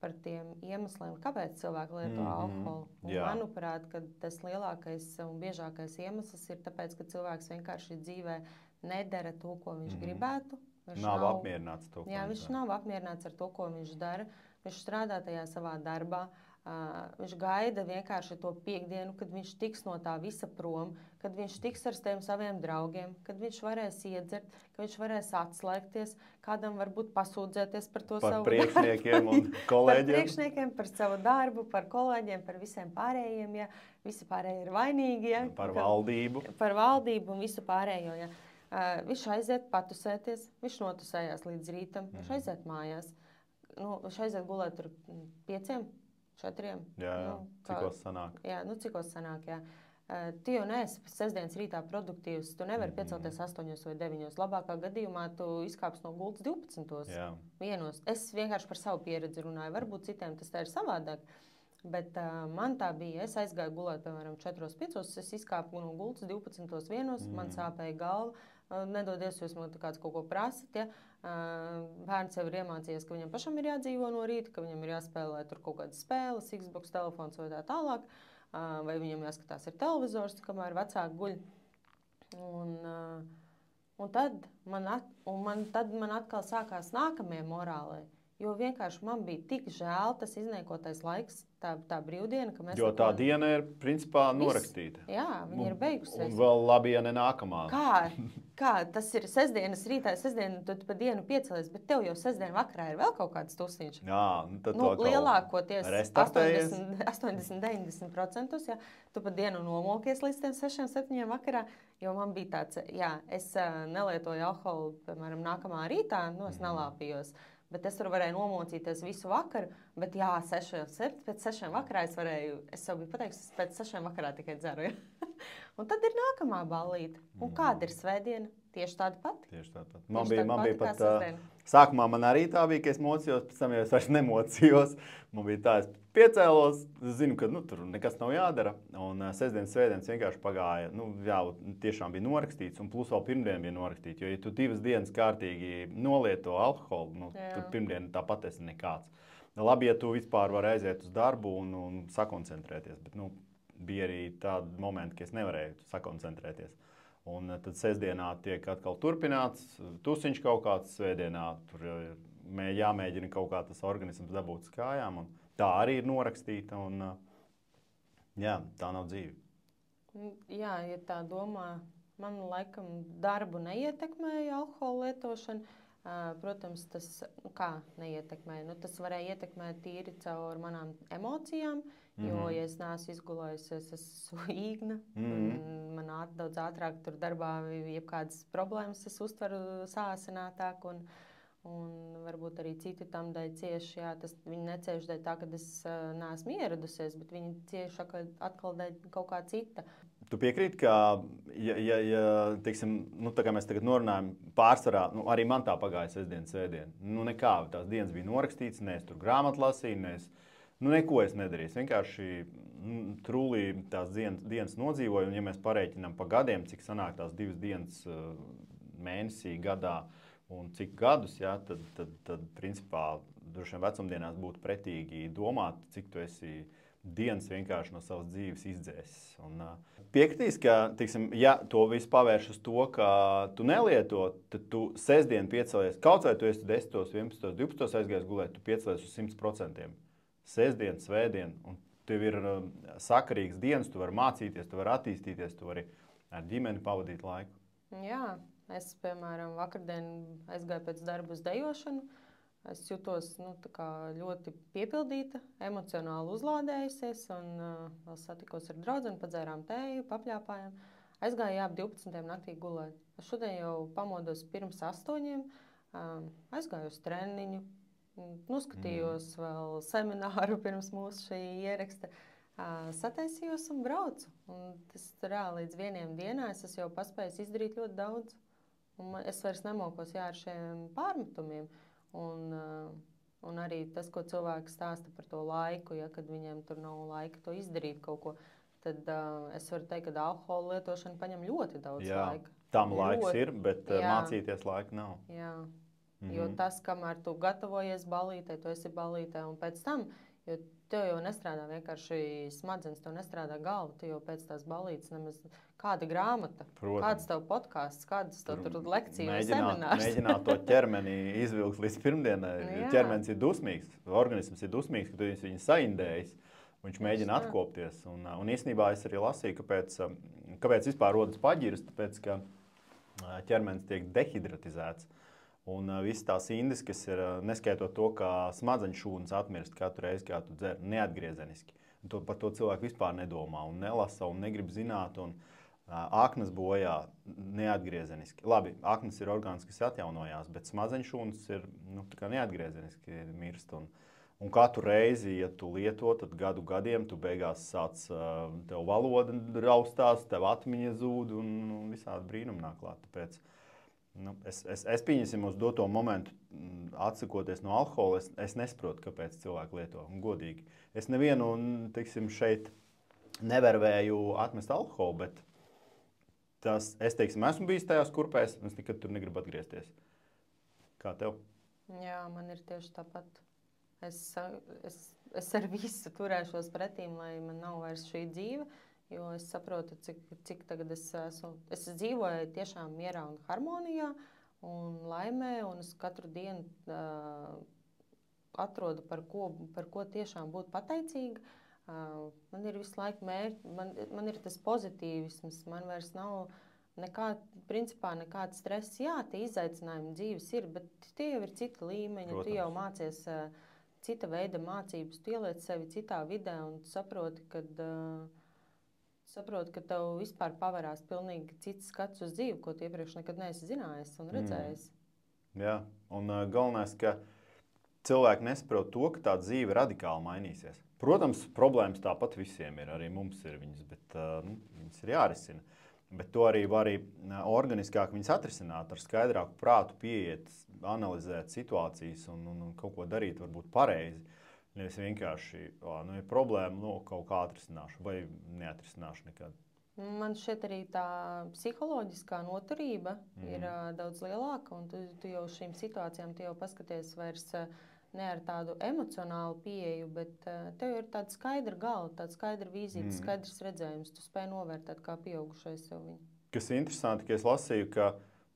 par tiem iemesliem, kāpēc cilvēki lieto alkoholu. Manuprāt, ka tas lielākais un biežākais iemesls ir tāpēc, ka cilvēks vienkārši dzīvē nedara to, ko viņš gribētu. Nav apmierināts to, ko viņš nav apmierināts ar to, ko viņš dara. Viņš strādā tajā savā darbā. Viņš gaida vienkārši to piekdienu, kad viņš tiks no tā visa prom, kad viņš tiks ar tiem saviem draugiem, kad viņš varēs iedzert, ka viņš varēs atslēgties, kādam varbūt pasūdzēties par to savu priekšniekiem un kolēģiem. Par priekšniekiem, par savu darbu, par kolēģiem, par visiem pārējiem, ja visi pārējie ir vainīgi. Ja? Par valdību. Par valdību un visu pārējo, ja. Viņš aiziet patusēties, viņš notusējās līdz rītam, viņš aiziet mājās. Viņš aiziet gulēt tur 5, 4. Jā, cikos sanāk. Jā, cikos sanāk, jā. Tu jau neesi sestdienas rītā produktīvs, tu nevari piecelties 8 vai 9. Labākā gadījumā tu izkāps no gultas 12. Jā. 1. Es vienkārši par savu pieredzi runāju, varbūt citiem tas tā ir savādāk. Bet man tā bija, es aizgāju gulēt, piemēram, 4-5, es izkāpu no gultas 12-1, man sāpēja galva, nedodies, jūs man kāds kaut ko prasat, ja? Bērns jau ir iemācījies, ka viņam pašam ir jādzīvo no rīta, ka viņam ir jāspēlē tur kaut kādas spēles, Xbox telefons vai tā tālāk, vai viņam jāskatās ir televizors, kamēr vecāki guļ. Un tad man atkal sākās nākamie morālai. Jo vienkārši man bija tik žēl tas izniekotais laiks, tā brīvdiena, ka mēs... Jo tā diena ir, principā, norakstīta. Jā, viņa ir beigusies. Un vēl labi, ja ne nākamā. Kā? Tas ir sestdienas rītā, sestdienu tu pa dienu piecelies, bet tev jau sestdienu vakarā ir vēl kaut kāds tusiņš. Jā, tad lielākoties 80-90%, ja, tu pa dienu nomokies līdz tiem 6-7 vakarā, jo man bija tāds, jā, es nelietoju alkoholu, piemēram, nākamā rītā, es nelāpījos. Bet es tur varēju nomocīties visu vakaru, bet jā, pēc 6 vakarā es jau biju pateikusi, es pēc 6 vakarā tikai dzeru. Ja? Un tad ir nākamā ballīte. Un kāda ir svētdiena? Tieši tāda pati. Tieši tāda pati. Man bija pat sākumā man arī tā bija, ka es mocījos, pēc tam jau es vairs nemocījos. Man bija tā, es piecēlos, zinu, ka tur nekas nav jādara. Un sestdienas, svētdienas vienkārši pagāja. Jā, tiešām bija norakstīts, un plus vēl pirmdiena bija norakstīta. Jo, ja tu 2 dienas kārtīgi nolieto alkoholu, tad pirmdiena tāpat esi nekāds. Labi, ja tu vispār vari aiziet uz darbu un sakoncentrēties. Bet bija arī tādi momenti, ka es nevarēju sakoncentrēties. Un tad sestdienā tiek atkal turpināts, tusiņš kaut kāds, svētdienā tur jāmēģina kaut kā tas organisms dabūt uz kājām. Un tā arī ir norakstīta, un jā, tā nav dzīve. Jā, ja tā domā, man laikam darbu neietekmēja alkohola lietošana. Protams, tas kā neietekmēja? Tas varēja ietekmēt tīri caur manām emocijām, jo, ja es neesmu izgulējusies, es esmu īgna. Man daudz ātrāk tur darbā jebkādas problēmas es uztveru sāsinātāk, un varbūt arī citi tam dēļ cieši. Jā, viņi necieš dēļ tā, ka es neesmu ieradusies, bet viņi cieši atkal dēļ kaut kā cita. Tu piekrīti, ka, teiksim, tā kā mēs tagad norunājam, pārsvarā, arī man tā pagāja sestdiena, svētdiena. Nekā, tās dienas bija norakstītas, ne es tur grāmatu lasīju, neko es nedarīju. Vienkārši trūlī tās dienas nodzīvoju, un ja mēs pareiķinām pa gadiem, cik sanāk tās 2 dienas mēnesī, gadā un cik gadus, jā, tad principā, droši vien vecumdienās būtu pretīgi domāt, cik tu esi dienas vienkārši no savas dzīves izdzēsis. Piekritīs, ka, teiksim, ja to visu pavērš uz to, ka tu nelieto, tad tu sestdien piecelies, kaut vai tu esi 10, 11, 12 aizgājis gulēt, tu piecelies uz 100%. Sestdien, svētdien, un tev ir sakarīgs dienas, tu vari mācīties, tu vari attīstīties, tu vari ar ģimeni pavadīt laiku. Jā, es, piemēram, vakardien aizgāju pēc darba uz dejošanu. Es jutos ļoti piepildīta, emocionāli uzlādējusies, un vēl satikos ar draudzeni, padzērām tēju, papļāpājām. Aizgāju ap 12. naktī gulēt. Es šodien jau pamodos pirms 8, aizgāju uz treniņu, noskatījos vēl semināru pirms mūsu šī ieraksta, sataisījos un braucu. Un tas reāli līdz 1 dienā es jau paspēju izdarīt ļoti daudz. Un es vairs nemokos ar šiem pārmetumiem. Un arī tas, ko cilvēks stāsta par to laiku, ja, kad viņiem tur nav laika to izdarīt kaut ko, tad es varu teikt, ka alkohola lietošana paņem ļoti daudz laika. Tam laiks ir, bet mācīties laika nav. Jā, jo tas, kamēr tu gatavojies ballītē, tu esi ballītē, un pēc tam, Jo tev jau nestrādā vienkārši smadzenes, tev nestrādā galva, tu jau pēc tās balītes nemaz kāda grāmata, Protams. kāds tev podkāsts, kādas tev tur lekcija vai seminārs. Mēģināt to ķermeni izvilkt līdz pirmdienai. Ķermenis ir dusmīgs, organisms ir dusmīgs, ka tu viņu saindējis. Viņš mēģina atkopties. Un īstenībā es arī lasīju, kāpēc vispār rodas paģiras, tāpēc, ka ķermenis tiek dehidratizēts. Un visas tās indes, kas ir, neskaitot to, ka smadzeņu šūnas atmirst katru reizi, kā tu dzer, neatgriezeniski. Par to cilvēku vispār nedomā un nelasa un negrib zināt. Un aknas bojā neatgriezeniski. Labi, aknas ir orgāns, kas atjaunojās, bet smadzeņu šūnas ir neatgriezeniski mirst. Un katru reizi, ja tu lieto, tad gadiem tu beigās sāc, tev valoda raustās, tev atmiņa zūd un visādi brīnumi nāk klāt. Tāpēc es pieņemsim uz doto momentu, atsakoties no alkohola, es nesaprotu, kāpēc cilvēki lieto. Un godīgi. Es nevienu, teiksim, šeit nevervēju atmest alkoholu, bet es esmu bijis tajās kurpēs, un es nekad tur negribu atgriezties. Kā tev? Jā, man ir tieši tāpat. Es ar visu turēšos pretīm, lai man nav vairs šī dzīve, jo es saprotu, cik tagad es esmu. Es dzīvoju tiešām mierā un harmonijā un laimē, un es katru dienu atrodu, par ko tiešām būt pateicīga. Man ir visu laiku mērķi, man ir tas pozitīvisms, man vairs nav principā nekāds stress. Jā, tie izaicinājumi dzīves ir, bet tie jau ir cita līmeņa, Protams. Tu jau mācies cita veida mācības, tu ieliec sevi citā vidē un saproti, ka tev vispār pavarās pilnīgi cits skats uz dzīvi, ko tu iepriekš nekad neesi zinājis un redzējis. Jā, un galvenais, ka cilvēki nesaprot to, ka tā dzīve radikāli mainīsies. Protams, problēmas tāpat visiem ir, arī mums ir viņas, bet viņas ir jārisina. Bet to arī var organiskāk viņas atrisināt, ar skaidrāku prātu pieiet, analizēt situācijas un kaut ko darīt varbūt pareizi. Nevis vienkārši, ir problēma, kaut kā atrisināšu vai neatrisināšu nekad. Man šķiet arī tā psiholoģiskā noturība ir daudz lielāka, un tu jau šīm situācijām tu jau paskaties vairs ne ar tādu emocionālu pieeju, bet tev ir tāda skaidra galva, tāda skaidra vīzija, skaidrs redzējums. Tu spēj novērtēt kā pieaugušais jau viņu. Kas ir interesanti, ka es lasīju, ka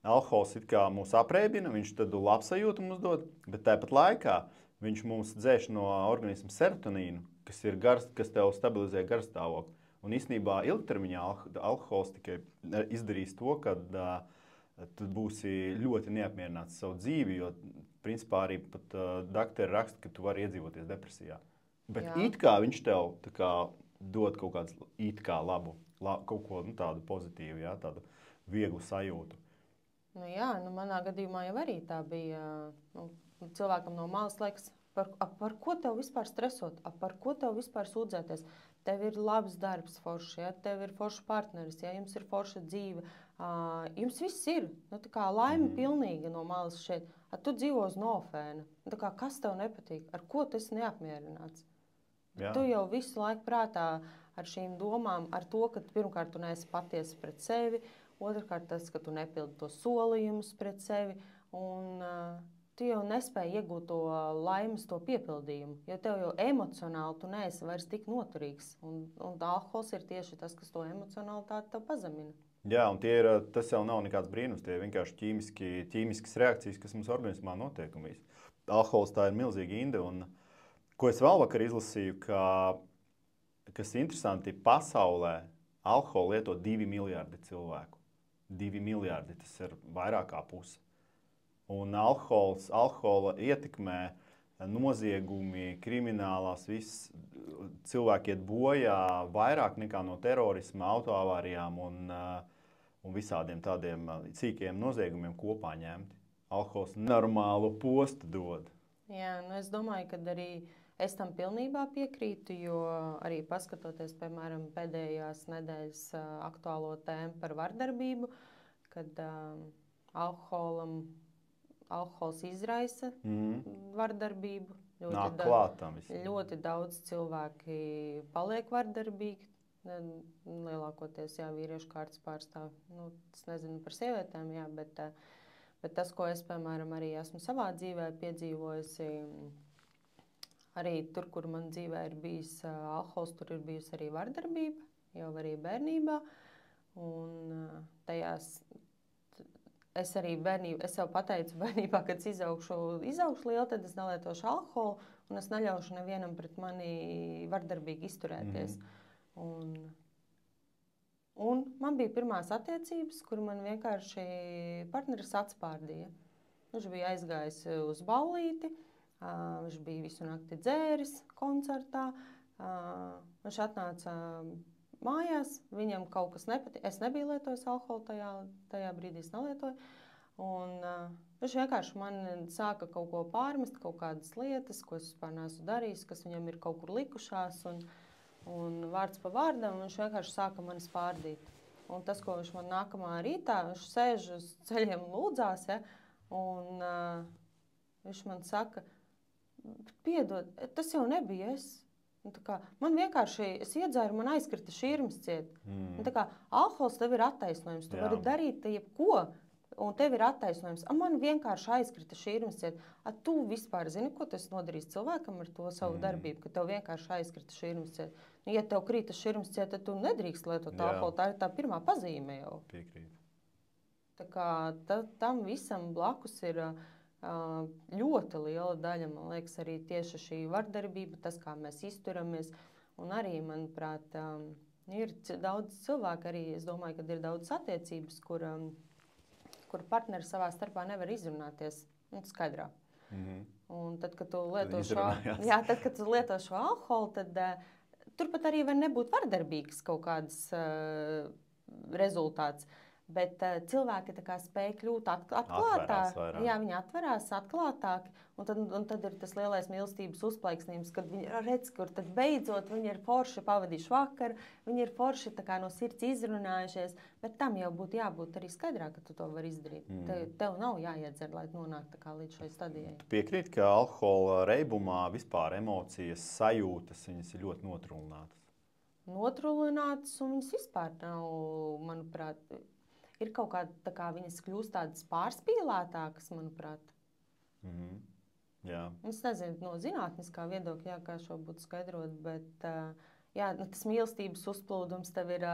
alkohols it kā mūs apreibina, viņš tādu labsajūtu mums dod, bet tāpat laikā viņš mums dzēš no organisma serotonīnu, kas tev stabilizē garstāvokli. Un īstenībā ilgtermiņā alkohols tikai izdarīs to, ka tu būsi ļoti neapmierināts savu dzīvi, jo principā arī pat doktori raksta, ka tu vari iedzīvoties depresijā. Bet it kā viņš tev dod kaut kādu it kā labu, kaut ko tādu pozitīvu, tādu vieglu sajūtu. Manā gadījumā jau arī tā bija. Cilvēkam no malas liekas, par ko tev vispār stresot, par ko tev vispār sūdzēties. Tev ir labs darbs forši, tev ir foršs partneris, jums ir forša dzīve. Jums viss ir. Tā kā laime pilnīga no malas šeit. Tu dzīvo uz nofēna. Kas tev nepatīk? Ar ko tu esi neapmierināts? Tu jau visu laiku prātā ar šīm domām, ar to, ka pirmkārt tu neesi patiesa pret sevi, otrkārt tas, ka tu nepildi to solījumus pret sevi, un tu jau nespēji iegūt to laimes, to piepildījumu, jo tev jau emocionāli tu neesi vairs tik noturīgs, un alkohols ir tieši tas, kas to emocionalitāti tev pazemina. Jā, un tas jau nav nekāds brīnums, tie ir vienkārši ķīmiskas reakcijas, kas mums organismā notiek. Alkohols tā ir milzīga inde, un ko es vēl vakar izlasīju, kas interesanti, pasaulē alkoholu lieto 2 miljardi cilvēku. 2 miljardi, tas ir vairāk kā puse. Un alkohola ietekmē noziegumi, kriminālās, viss cilvēki iet bojā vairāk nekā no terorisma, autoavārijām un visādiem tādiem cīkiem noziegumiem kopā ņemti. Alkohols normālu postu dod. Jā, es domāju, ka arī es tam pilnībā piekrītu, jo arī paskatoties, piemēram, pēdējās nedēļas aktuālo tēmu par vardarbību, kad alkohols izraisa vardarbību. Ļoti daudz cilvēki paliek vardarbīgi. Lielākoties vīriešu kārtas pārstāv. Es nezinu par sievietēm, bet tas, ko es, piemēram, arī esmu savā dzīvē piedzīvojusi, Arī tur, kur man dzīvē ir bijis alkohols, tur ir bijusi arī vardarbība, jau arī bērnībā. Un tajās es arī es jau pateicu bērnībā, kad es izaugšu liela, tad es nelietošu alkoholu un es neļaušu nevienam pret mani vardarbīgi izturēties. Un man bija pirmās attiecības, kur man vienkārši partneris atspārdīja. Viņš bija aizgājis uz ballīti, viņš bija visu nakti dzēris koncertā, viņš atnāca mājās, viņam kaut kas nepatīk. Es nebiju lietojis alkoholu tajā brīdī, es nelietoju. Un viņš vienkārši man sāka kaut ko pārmest, kaut kādas lietas, ko es vispār neesmu darījis, kas viņam ir kaut kur likušās. Un vārds pa vārdam, viņš vienkārši sāka mani spārdīt. Un tas, ko viņš man nākamā rītā, viņš sēž uz ceļiem lūdzās, ja, un viņš man saka, piedod, tas jau nebija es. Man vienkārši, es iedzēru, man aizkrita šķirmes ciet. Alkohols tev ir attaisnojums, tu vari darīt jebko, un tev ir attaisnojums. Man vienkārši aizkrita šķirmes ciet. Tu vispār zini, ko tu esi nodarījis cilvēkam ar to savu darbību, ka tev vienkārši aizkrita šķirmes ciet. Ja tev krita šķirmes ciet, tad tu nedrīkst lietot alkoholu. Tā ir tā pirmā pazīme jau. Piekrīt. Tā kā tam visam blakus ir ļoti liela daļa, man liekas, arī tieši šī vardarbība, tas, kā mēs izturamies. Un arī, manuprāt, ir daudz cilvēku, arī es domāju, ka ir daudz attiecības, kur partneri savā starpā nevar izrunāties skaidrā. Un tad, kad tu lieto šo alkoholu, tad turpat arī var nebūt vardarbīgs kaut kāds rezultāts. Bet cilvēki spēj kļūt atklātāki. Jā, viņi atverās atklātāki. Un tad ir tas lielais mīlestības uzplaiksnījums, kad viņi redz, kur tad beidzot viņi ir forši pavadījuši vakaru, viņi ir forši no sirds izrunājušies. Bet tam jau būtu jābūt arī skaidrāk, ka tu to vari izdarīt. Tev nav jāiedzer, lai nonāktu līdz šai stadijai. Tu piekrīti, ka alkohola reibumā vispār emocijas, sajūtas, viņas ir ļoti notrūlinātas? Notrūlinātas, un viņas vispār nav, manuprāt, ir kaut kā viņas kļūst tādas pārspīlētākas, manuprāt. Jā. Es nezinu, no zinātniskā viedokļa, kā šo būtu skaidrot, bet tas mīlestības uzplūdums tev ir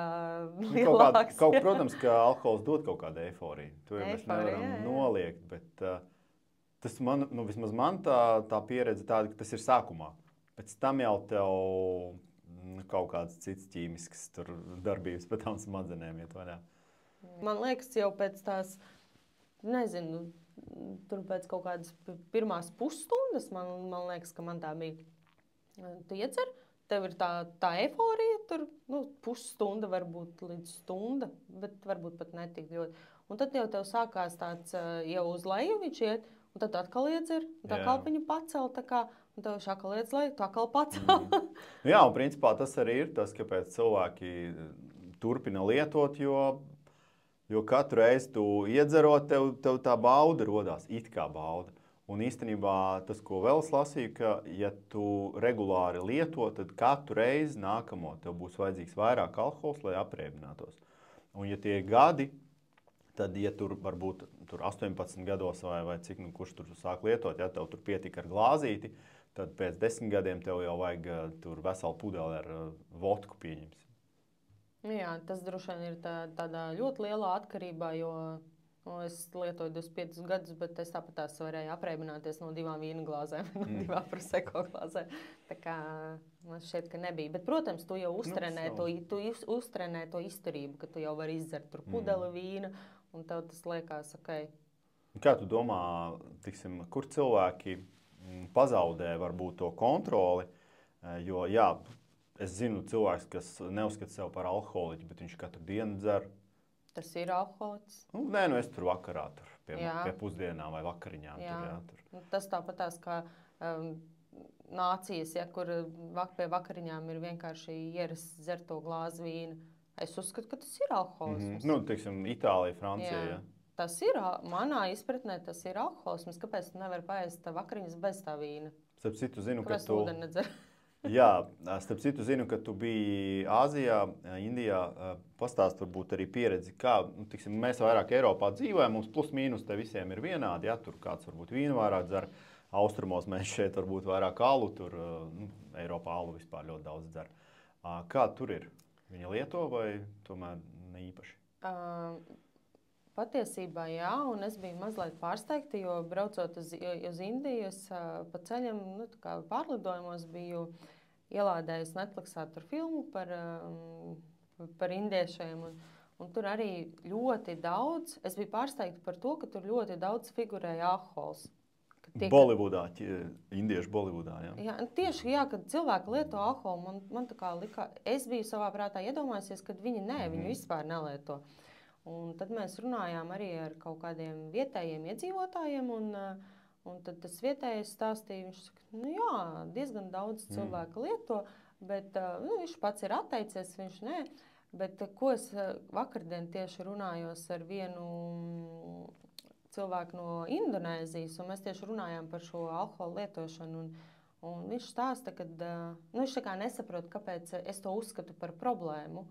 lielāks. Protams, ka alkohols dod kaut kādu eiforiju. To jau mēs nevaram noliegt, bet tas vismaz man tā pieredze tāda, ka tas ir sākumā. Pēc tam jau tev kaut kāds cits ķīmisks darbības pēc tām smadzenēm iet vaļā. Man liekas, jau pēc tās, nezinu, tur pēc kaut kādas pirmās pusstundas, man liekas, ka man tā bija. Tu iedzer, tev ir tā eiforija, tur pusstunda varbūt līdz stunda, bet varbūt pat netik ļoti. Un tad jau tev sākās tāds jau uz leju viņš iet, un tad atkal iedzer, un tā kalpiņu pacel, un tev atkal iedz leju, tu atkal pacel. Jā, un principā tas arī ir tas, kāpēc cilvēki turpina lietot, jo katru reizi tu iedzerot, tev tā bauda rodās, it kā bauda. Un īstenībā tas, ko vēl es lasīju, ka ja tu regulāri lieto, tad katru reizi nākamo tev būs vajadzīgs vairāk alkohols, lai apreibinātos. Un ja tie gadi, tad, ja tur varbūt 18 gados vai cik, kurš tur sāk lietot, ja tev tur pietika ar glāzīti, tad pēc 10 gadiem tev jau vajag tur veselu pudeli ar vodku pieņems. Jā, tas droši vien ir tādā ļoti lielā atkarībā, jo es lietoju 25 gadus, bet es tāpatās varēju apreibināties no 2 vīna glāzēm, no 2 proseko glāzēm. Tā kā man šķiet, ka nebija. Bet, protams, tu jau uztrenē to izturību, ka tu jau vari izdzert tur pudeli vīna, un tev tas liekas, ok. Kā tu domā, tiksim, kur cilvēki pazaudē varbūt to kontroli, jo jā, es zinu cilvēks, kas neuzskata sev par alkoholiķu, bet viņš katru dienu dzer. Tas ir alkoholiķis? Nē, es tur vakarā, pie pusdienām vai vakariņām. Tas tāpatās kā nācijas, kur pie vakariņām ir vienkārši ierasts dzert to glāzi vīna. Es uzskatu, ka tas ir alkoholisms. Teiksim, Itālija, Francija. Jā. Tas ir, manā izpratnē, tas ir alkoholisms. Kāpēc tu nevari paēst vakariņas bez tā vīna? Starp citu, zinu, ka tu ūdeni nedzer. Jā, starp citu zinu, ka tu biji Āzijā, Indijā, pastāst varbūt arī pieredzi, kā, mēs vairāk Eiropā dzīvojam, mums plus mīnus te visiem ir vienādi, ja tur kāds varbūt vīnu vairāk dzer, austrumos mēs šeit varbūt vairāk alu, tur Eiropā alu vispār ļoti daudz dzer. Kā tur ir? Viņa lieto vai tomēr ne īpaši? Patiesībā jā, un es biju mazliet pārsteigta, jo braucot uz Indiju, es pa ceļam pārlidojumos biju ielādējusi Netflixā tur filmu par indiešiem. Un tur arī ļoti daudz, es biju pārsteigta par to, ka tur ļoti daudz figurēja alkohols. Bolivudā, indiešu Bolivudā, jā? Jā, tieši, jā, kad cilvēki lieto alkoholu, man tā kā lika, es biju savā prātā iedomājusies, ka viņi viņi vispār nelieto. Un tad mēs runājām arī ar kaut kādiem vietējiem iedzīvotājiem, un tad tas vietējais stāstīja, viņš saka, nu jā, diezgan daudz cilvēku lieto, bet viņš pats ir atteicies, viņš nē. Bet ko es vakardien tieši runājos ar vienu cilvēku no Indonēzijas, un mēs tieši runājām par šo alkoholu lietošanu, un viņš stāsta, ka viņš tā kā nesaprot, kāpēc es to uzskatu par problēmu.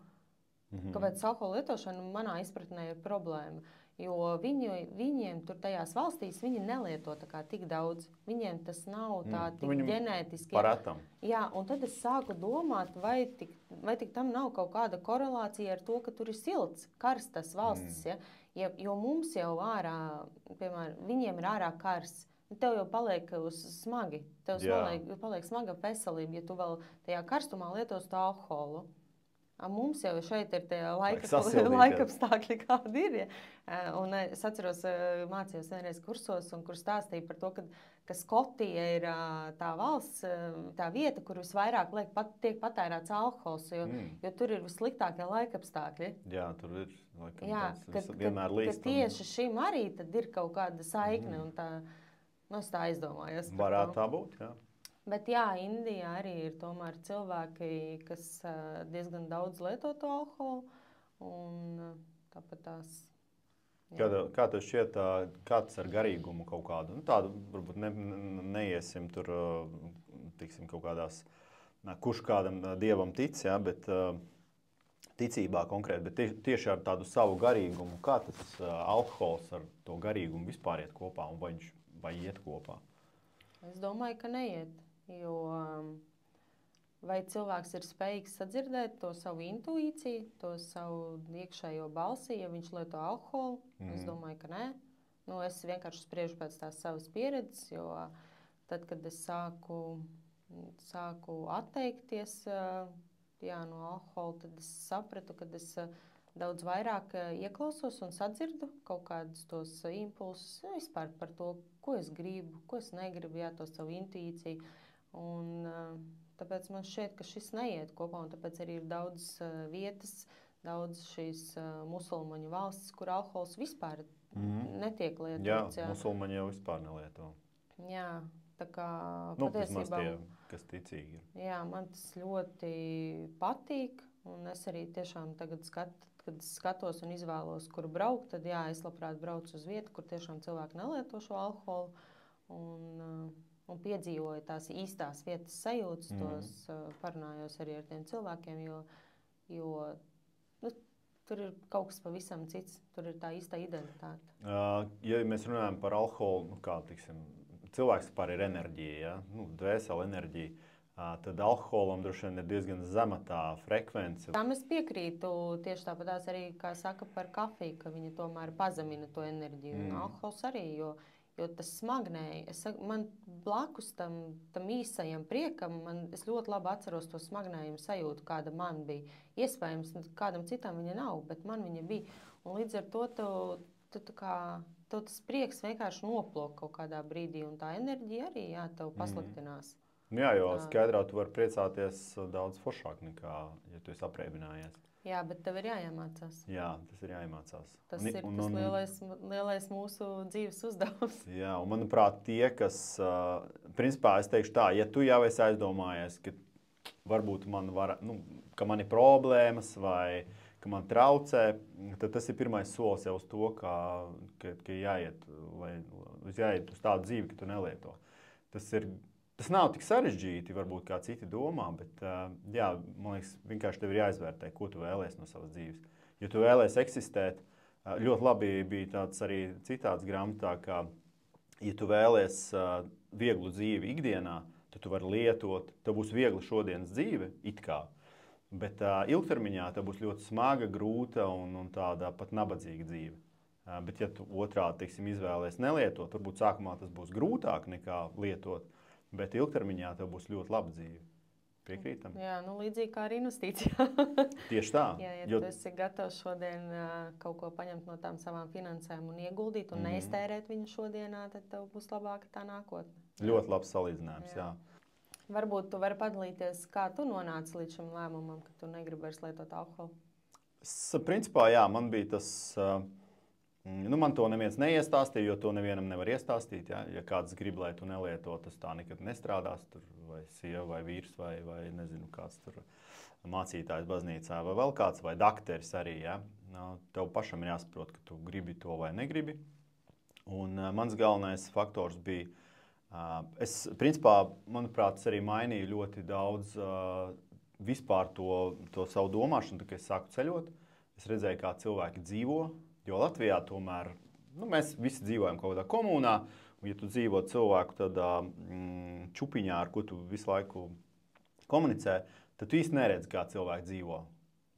Kāpēc alkohola lietošana manā izpratnē ir problēma? Jo viņiem tur tajās valstīs viņi nelieto tā kā tik daudz. Viņiem tas nav tā tik ģenētiski. Paratam. Jā, un tad es sāku domāt, vai tik tam nav kaut kāda korelācija ar to, ka tur ir silts, karstas valstis. Ja? Jo mums jau ārā, piemēram, viņiem ir ārā karsts. Tev jau paliek smagi. Tev paliek smaga veselība, ja tu vēl tajā karstumā lietos to alkoholu. Mums jau šeit ir tie laikapstākļi, kādi ir. Ja? Un es atceros, mācījos vienreiz kursos, kur stāstīja par to, ka Skotija ir tā valsts, tā vieta, kur visvairāk tiek patērēts alkohols, jo tur ir vissliktākie laikapstākļi. Jā, tur ir laikam vienmēr līdz. Tieši šim arī tad ir kaut kāda saikne, un tā, es tā aizdomājos. Varētu tā būt, jā. Bet jā, Indijā arī ir tomēr cilvēki, kas diezgan daudz lieto to alkoholu, un tāpat tās. Kā tev šķiet, kā tas ar garīgumu kaut kādu? Nu, tādu varbūt neiesim tur, tiksim, kaut kādās, kurš kādam dievam tic, ja, bet ticībā konkrēti, bet tieši ar tādu savu garīgumu, kā tas alkohols ar to garīgumu vispār iet kopā, un vai iet kopā? Es domāju, ka neiet. Jo vai cilvēks ir spējīgs sadzirdēt to savu intuīciju, to savu iekšējo balsi, ja viņš lieto alkoholu? Es domāju, ka nē. Es vienkārši spriežu pēc tās savas pieredzes, jo tad, kad es sāku atteikties no alkohola, tad es sapratu, ka es daudz vairāk ieklausos un sadzirdu kaut kādus tos impulsus vispār par to, ko es gribu, ko es negribu, to savu intuīciju. Un tāpēc man šķiet, ka šis neiet kopā, un tāpēc arī ir daudz vietas, daudz šīs musulmaņu valstis, kur alkohols vispār netiek lietots. Jā, musulmaņi jau vispār nelieto. Jā, tā kā patiesībā tie, kas ticīgi ir. Jā, man tas ļoti patīk, un es arī tiešām tagad kad skatos un izvēlos, kur braukt, tad jā, es labprāt braucu uz vietu, kur tiešām cilvēki nelieto šo alkoholu, un piedzīvoju tās īstās vietas sajūtas, parunājos arī ar tiem cilvēkiem, jo tur ir kaut kas pavisam cits, tur ir tā īstā identitāte. Ja mēs runājam par alkoholu, cilvēks par ir enerģija, ja? Dvēsele enerģija, tad alkoholam droši vien ir diezgan zema tā frekvence. Tam es piekrītu, tieši tāpatās arī, kā saka par kafiju, ka viņa tomēr pazemina to enerģiju, un alkohols arī, jo tas smagnēji, man blakus tam īsajam priekam, es ļoti labi atceros to smagnējumu sajūtu, kāda man bija. Iespējams, kādam citam viņa nav, bet man viņa bija. Un līdz ar to tev tas prieks vienkārši noplok kaut kādā brīdī, un tā enerģija arī, tev pasliktinās. Jā, jo skaidrā tu vari priecāties daudz foršāk nekā, ja tu esi apreibinājies. Jā, bet tev ir jāiemācās. Jā, tas ir jāiemācās. Tas ir tas lielais mūsu dzīves uzdevums. Jā, un manuprāt, tie, kas, principā es teikšu tā, ja tu jau esi aizdomājies, ka varbūt ka man ir problēmas vai ka man traucē, tad tas ir pirmais solis jau uz to, ka jāiet uz tādu dzīvi, ka tu nelieto. Tas nav tik sarežģīti, varbūt kā citi domā, bet jā, man liekas, vienkārši tev ir jāizvērtē, ko tu vēlies no savas dzīves. Ja tu vēlies eksistēt, ļoti labi bija tāds arī citāts grāmatā, ka, ja tu vēlies vieglu dzīvi ikdienā, tad tu vari lietot, tev būs viegla šodienas dzīve, it kā. Bet ilgtermiņā tev būs ļoti smaga, grūta un tāda pat nabadzīga dzīve. Bet ja tu otrādi, teiksim, izvēlies nelietot, varbūt sākumā tas būs grūtāk nekā lietot, bet ilgtermiņā tev būs ļoti laba dzīve. Piekrītam? Jā, nu līdzīgi kā ar investīcijā. Tieši tā. Jā, ja tu esi gatavs šodien kaut ko paņemt no tām savām finansēm un ieguldīt un neiztērēt viņu šodienā, tad tev būs labāka tā nākotne. Ļoti labs salīdzinājums, jā. Varbūt tu vari padalīties, kā tu nonāci līdz šim lēmumam, ka tu negribi vairs lietot alkoholu? Principā, jā, man bija tas... man to neviens neiestāstīja, jo to nevienam nevar iestāstīt. Ja kāds grib, lai tu nelieto, tas tā nekad nestrādās. Tur vai sieva, vai vīrs, vai nezinu, kāds tur mācītājs baznīcā, vai vēl kāds, vai dakteris arī. Ja? Tev pašam ir jāsaprot, ka tu gribi to vai negribi. Un mans galvenais faktors bija, principā, manuprāt, es arī mainīju ļoti daudz vispār to savu domāšanu, kad es sāku ceļot. Es redzēju, kā cilvēki dzīvo. Jo Latvijā tomēr mēs visi dzīvojam kaut kādā komunā, un ja tu dzīvo cilvēku tādā čupiņā, ar ko tu visu laiku komunicē, tad tu īsti neredzi, kā cilvēki dzīvo.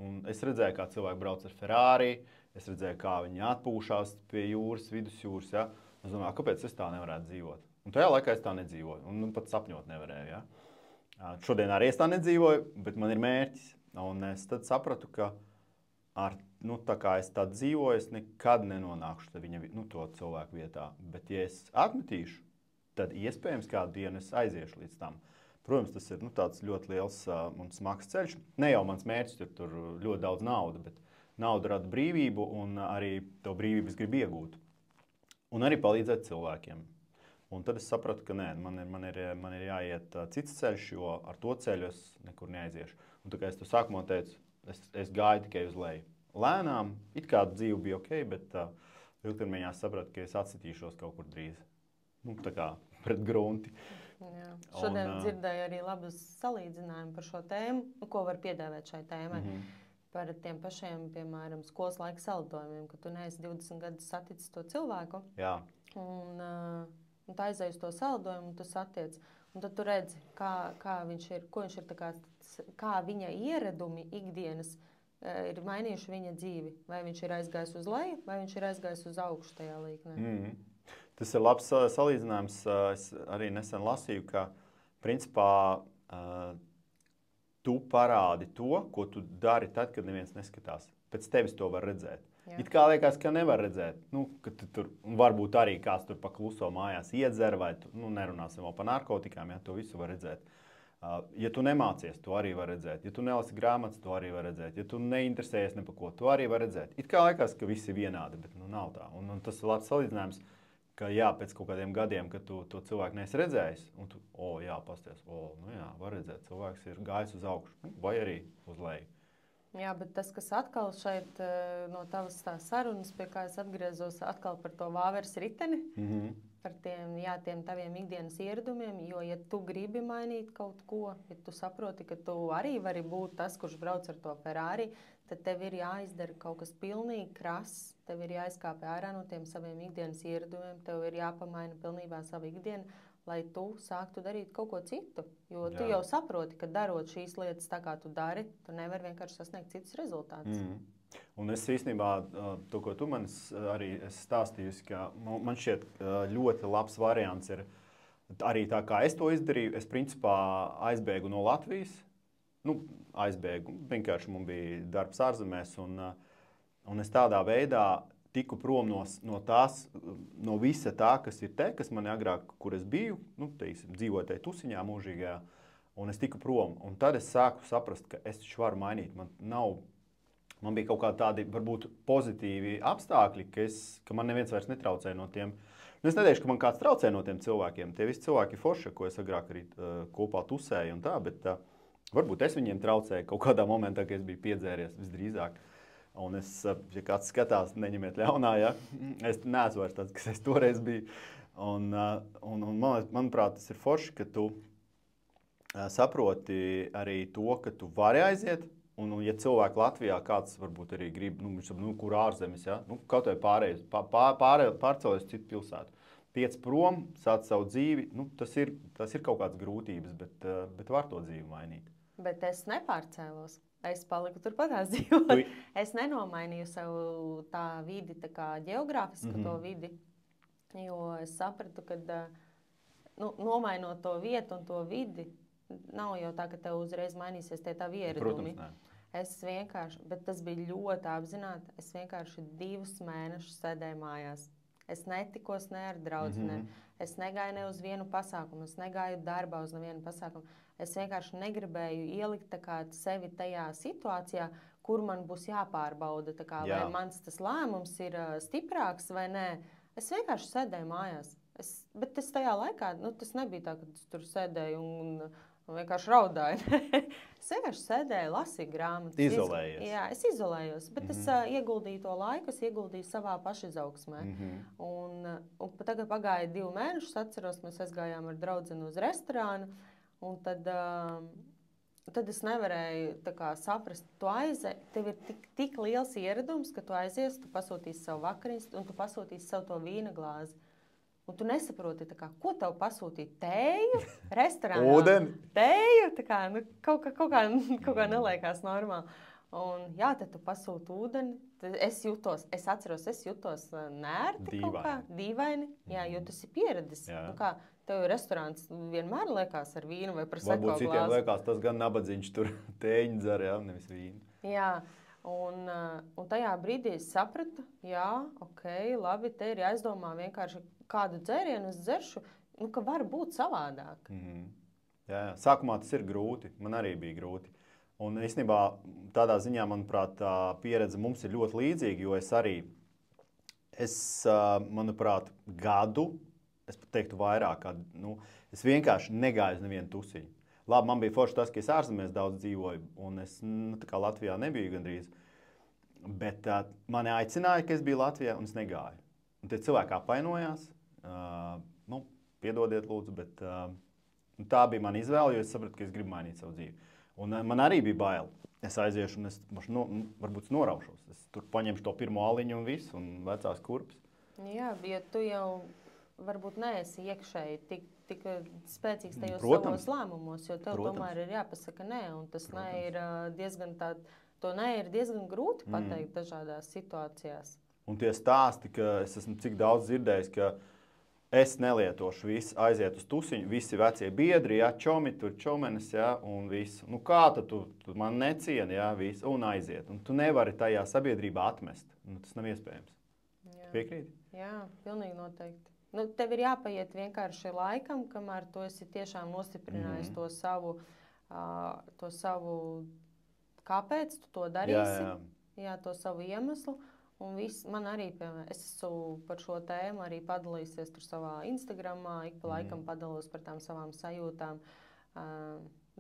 Un es redzēju, kā cilvēki brauc ar Ferrari, es redzēju, kā viņi atpūšās pie jūras, vidusjūras. Ja? Es domāju, kāpēc es tā nevarētu dzīvot? Un tajā laikā es tā nedzīvoju, un pat sapņot nevarēju. Ja? Šodien arī es tā nedzīvoju, bet man ir mērķis. Un es tad sapratu, ka tā kā es tā dzīvoju, es nekad nenonākšu to cilvēku vietā. Bet, ja es atmetīšu, tad iespējams kādu dienu es aiziešu līdz tam. Protams, tas ir tāds ļoti liels un smags ceļš. Ne jau mans mērķis ir tur ļoti daudz naudas, bet nauda rada brīvību un arī to brīvības grib iegūt. Un arī palīdzēt cilvēkiem. Un tad es sapratu, ka nē, man ir jāiet cits ceļš, jo ar to ceļu es nekur neaiziešu. Un tā kā es to sākumā teicu, es gāju tikai uz leju. Lēnām, it kā dzīve bija ok, bet ilgtermiņā sapratu, ka es atsitīšos kaut kur drīz. Tā kā pret grunti. Jā. Šodien dzirdēju arī labus salīdzinājumus par šo tēmu, ko var piedāvāt šai tēmai. Par tiem pašiem, piemēram, skolas laika salidojumiem, ka tu neesi 20 gadus saticis to cilvēku. Jā. Un tā aizēj uz to salidojumu, un tu satiec. Un tad tu redzi, kā viņš ir, ko viņš ir, kā viņa ieradumi ikdienas ir mainījuši viņa dzīvi. Vai viņš ir aizgājis uz leju, vai viņš ir aizgājis uz augšu tajā līknē. Tas ir labs salīdzinājums. Es arī nesen lasīju, ka principā tu parādi to, ko tu dari tad, kad neviens neskatās. Pēc tevis to var redzēt. Jā. It kā liekas, ka nevar redzēt. Ka tur varbūt arī kāds tur pa kluso mājās iedzer, vai nerunāsim vēl par narkotikām, to visu var redzēt. Ja tu nemācies, to arī var redzēt. Ja tu nelasi grāmatas, to arī var redzēt. Ja tu neinteresējies ne par ko, to arī var redzēt. It kā liekas, ka visi ir vienādi, bet nav tā. Un tas ir labs salīdzinājums, ka jā, pēc kaut kādiem gadiem, kad tu to cilvēku neesi redzējis, un tu, pasties, var redzēt, cilvēks ir gājis uz augšu, vai arī uz leju. Jā, bet tas, kas atkal šeit no tavas sarunas, pie kā es atgriezos atkal par to vāveres riteni, par tiem taviem ikdienas ieradumiem, jo, ja tu gribi mainīt kaut ko, ja tu saproti, ka tu arī vari būt tas, kurš brauc ar to Ferrari, tad tev ir jāizdara kaut kas pilnīgi krass, tev ir jāizkāpj ārā no tiem saviem ikdienas ieradumiem, tev ir jāpamaina pilnībā savu ikdienu, lai tu sāktu darīt kaut ko citu. Jo tu jau saproti, ka darot šīs lietas tā, kā tu dari, tu nevari vienkārši sasniegt citus rezultātus. Un es īstenībā, to, ko tu man arī stāstījusi, ka man šķiet ļoti labs variants ir arī tā, kā es to izdarīju. Es principā aizbēgu no Latvijas. Aizbēgu. Vienkārši man bija darbs ārzemēs, un es tādā veidā tiku prom no visa tā, kas ir te, kas man agrāk, kur es biju, dzīvoju tajā tusiņā mūžīgajā, un es tiku prom. Un tad es sāku saprast, ka es taču varu mainīt. Man bija kaut kādi tādi, varbūt, pozitīvi apstākļi, ka man neviens vairs netraucēja no tiem. Es neteikšu, ka man kāds traucē no tiem cilvēkiem. Tie visi cilvēki ir forši, ko es agrāk arī kopā tusēju un tā, bet varbūt es viņiem traucēju kaut kādā momentā, kad es biju piedzēries visdrīzāk. Un ja kāds skatās, neņemiet ļaunā, ja? Es neesmu vairs tāds, kas es toreiz biju. Un manuprāt, tas ir forši, ka tu saproti arī to, ka tu vari aiziet. Un, ja cilvēki Latvijā kāds varbūt arī grib, kur ārzemes, ja? Kaut vai pārcēlies citu pilsētu. tiec prom, sāc savu dzīvi. Nu, tas ir kaut kādas grūtības, bet var to dzīvi mainīt. Bet es nepārcēlos. Es paliku turpatās dzīvot. Es nenomainīju savu tā vidi, tā kā geogrāfisku to vidi, jo es sapratu, ka nomainot to vietu un to vidi, nav jau tā, ka tev uzreiz mainīsies tie tavi ieradumi. Protams, nē. Es vienkārši, bet tas bija ļoti apzināti, es vienkārši 2 mēnešus sēdēju mājās. Es netikos ne ar draudzenēm, es negāju ne uz vienu pasākumu, es negāju darbā uz nevienu pasākumu. Es vienkārši negribēju ielikt tā kā sevi tajā situācijā, kur man būs jāpārbauda, tā kā, vai mans tas lēmums ir stiprāks vai nē. Es vienkārši sēdēju mājās. Bet es tajā laikā, tas nebija tā, ka es tur sēdēju un vienkārši raudāju. Es vienkārši sēdēju, lasīju grāmatas. Izolējies. Jā, es izolējos, bet es ieguldīju to laiku, es ieguldīju savā pašizaugsmē. Un tagad pagāja 2 mēnešus, atceros, mēs aizgājām ar draudzeni uz restorānu, un tad es nevarēju tā kā saprast, tev ir tik liels ieradums, ka tu aizies, tu pasūtīsi savu vakariņas, un tu pasūtīsi savu to vīna glāzi. Un tu nesaproti, kā, ko tev pasūtīt? Tēju, restorānā. Ūdeni. Tēju, tā kā, kaut kā neliekās normāli. Un jā, tad tu pasūti ūdeni. Es atceros, es jutos nērti kaut kā, dīvaini. Jā, jo tas ir pieredis. Kā, tev restorāns vienmēr liekas ar vīnu vai par seko glāzi. Varbūt citiem liekas, tas gan nabadzīņš tur tēņu dzer, jā, nevis vīnu. Jā. Un tajā brīdī es sapratu, jā, ok, labi, te ir jāizdomā vienkārši kādu dzērienu es dzeršu, ka var būt savādāk. Jā, sākumā tas ir grūti, man arī bija grūti. Un īstenībā tādā ziņā, manuprāt, tā pieredze mums ir ļoti līdzīga, jo es manuprāt, gadu, es pat teiktu vairāk, es vienkārši negāju uz nevienu tusiņu. Labi, man bija forši tas, ka es ārzemēs daudz dzīvoju, un es tā kā Latvijā nebiju gandrīz. Bet mani aicināja, ka es biju Latvijā, un es negāju. Un tie cilvēki apvainojās. Piedodiet, lūdzu, bet tā bija mana izvēle, jo es sapratu, ka es gribu mainīt savu dzīvi. Un man arī bija bail. Es aiziešu, un es varbūt noraušos. Es tur paņemšu to pirmo aliņu un visu, un vecās kurpes. Jā, jo tu jau varbūt neesi iekšēji tik spēcīgs tajos savos lēmumos, jo tev tomēr ir jāpasaka nē, un tas ir diezgan grūti pateikt dažādās situācijās. Un tie stāsti, ka es esmu cik daudz dzirdējis, ka es nelietošu visu, aiziet uz tusiņu, visi vecie biedri, jā, čomi, tur čomenes, jā, un visu. Kā tad tu man necieni, jā, visu, un aiziet. Un tu nevari tajā sabiedrībā atmest. Tas nav iespējams. Piekrīti? Jā, pilnīgi noteikti. Tev ir jāpaiet vienkārši laikam, kamēr tu esi tiešām nostiprinājis to savu, kāpēc tu to darīsi, jā, to savu iemeslu. Un man arī, piemēram, es esmu par šo tēmu arī padalījusies tur savā Instagramā, ik pa laikam padalos par tām savām sajūtām.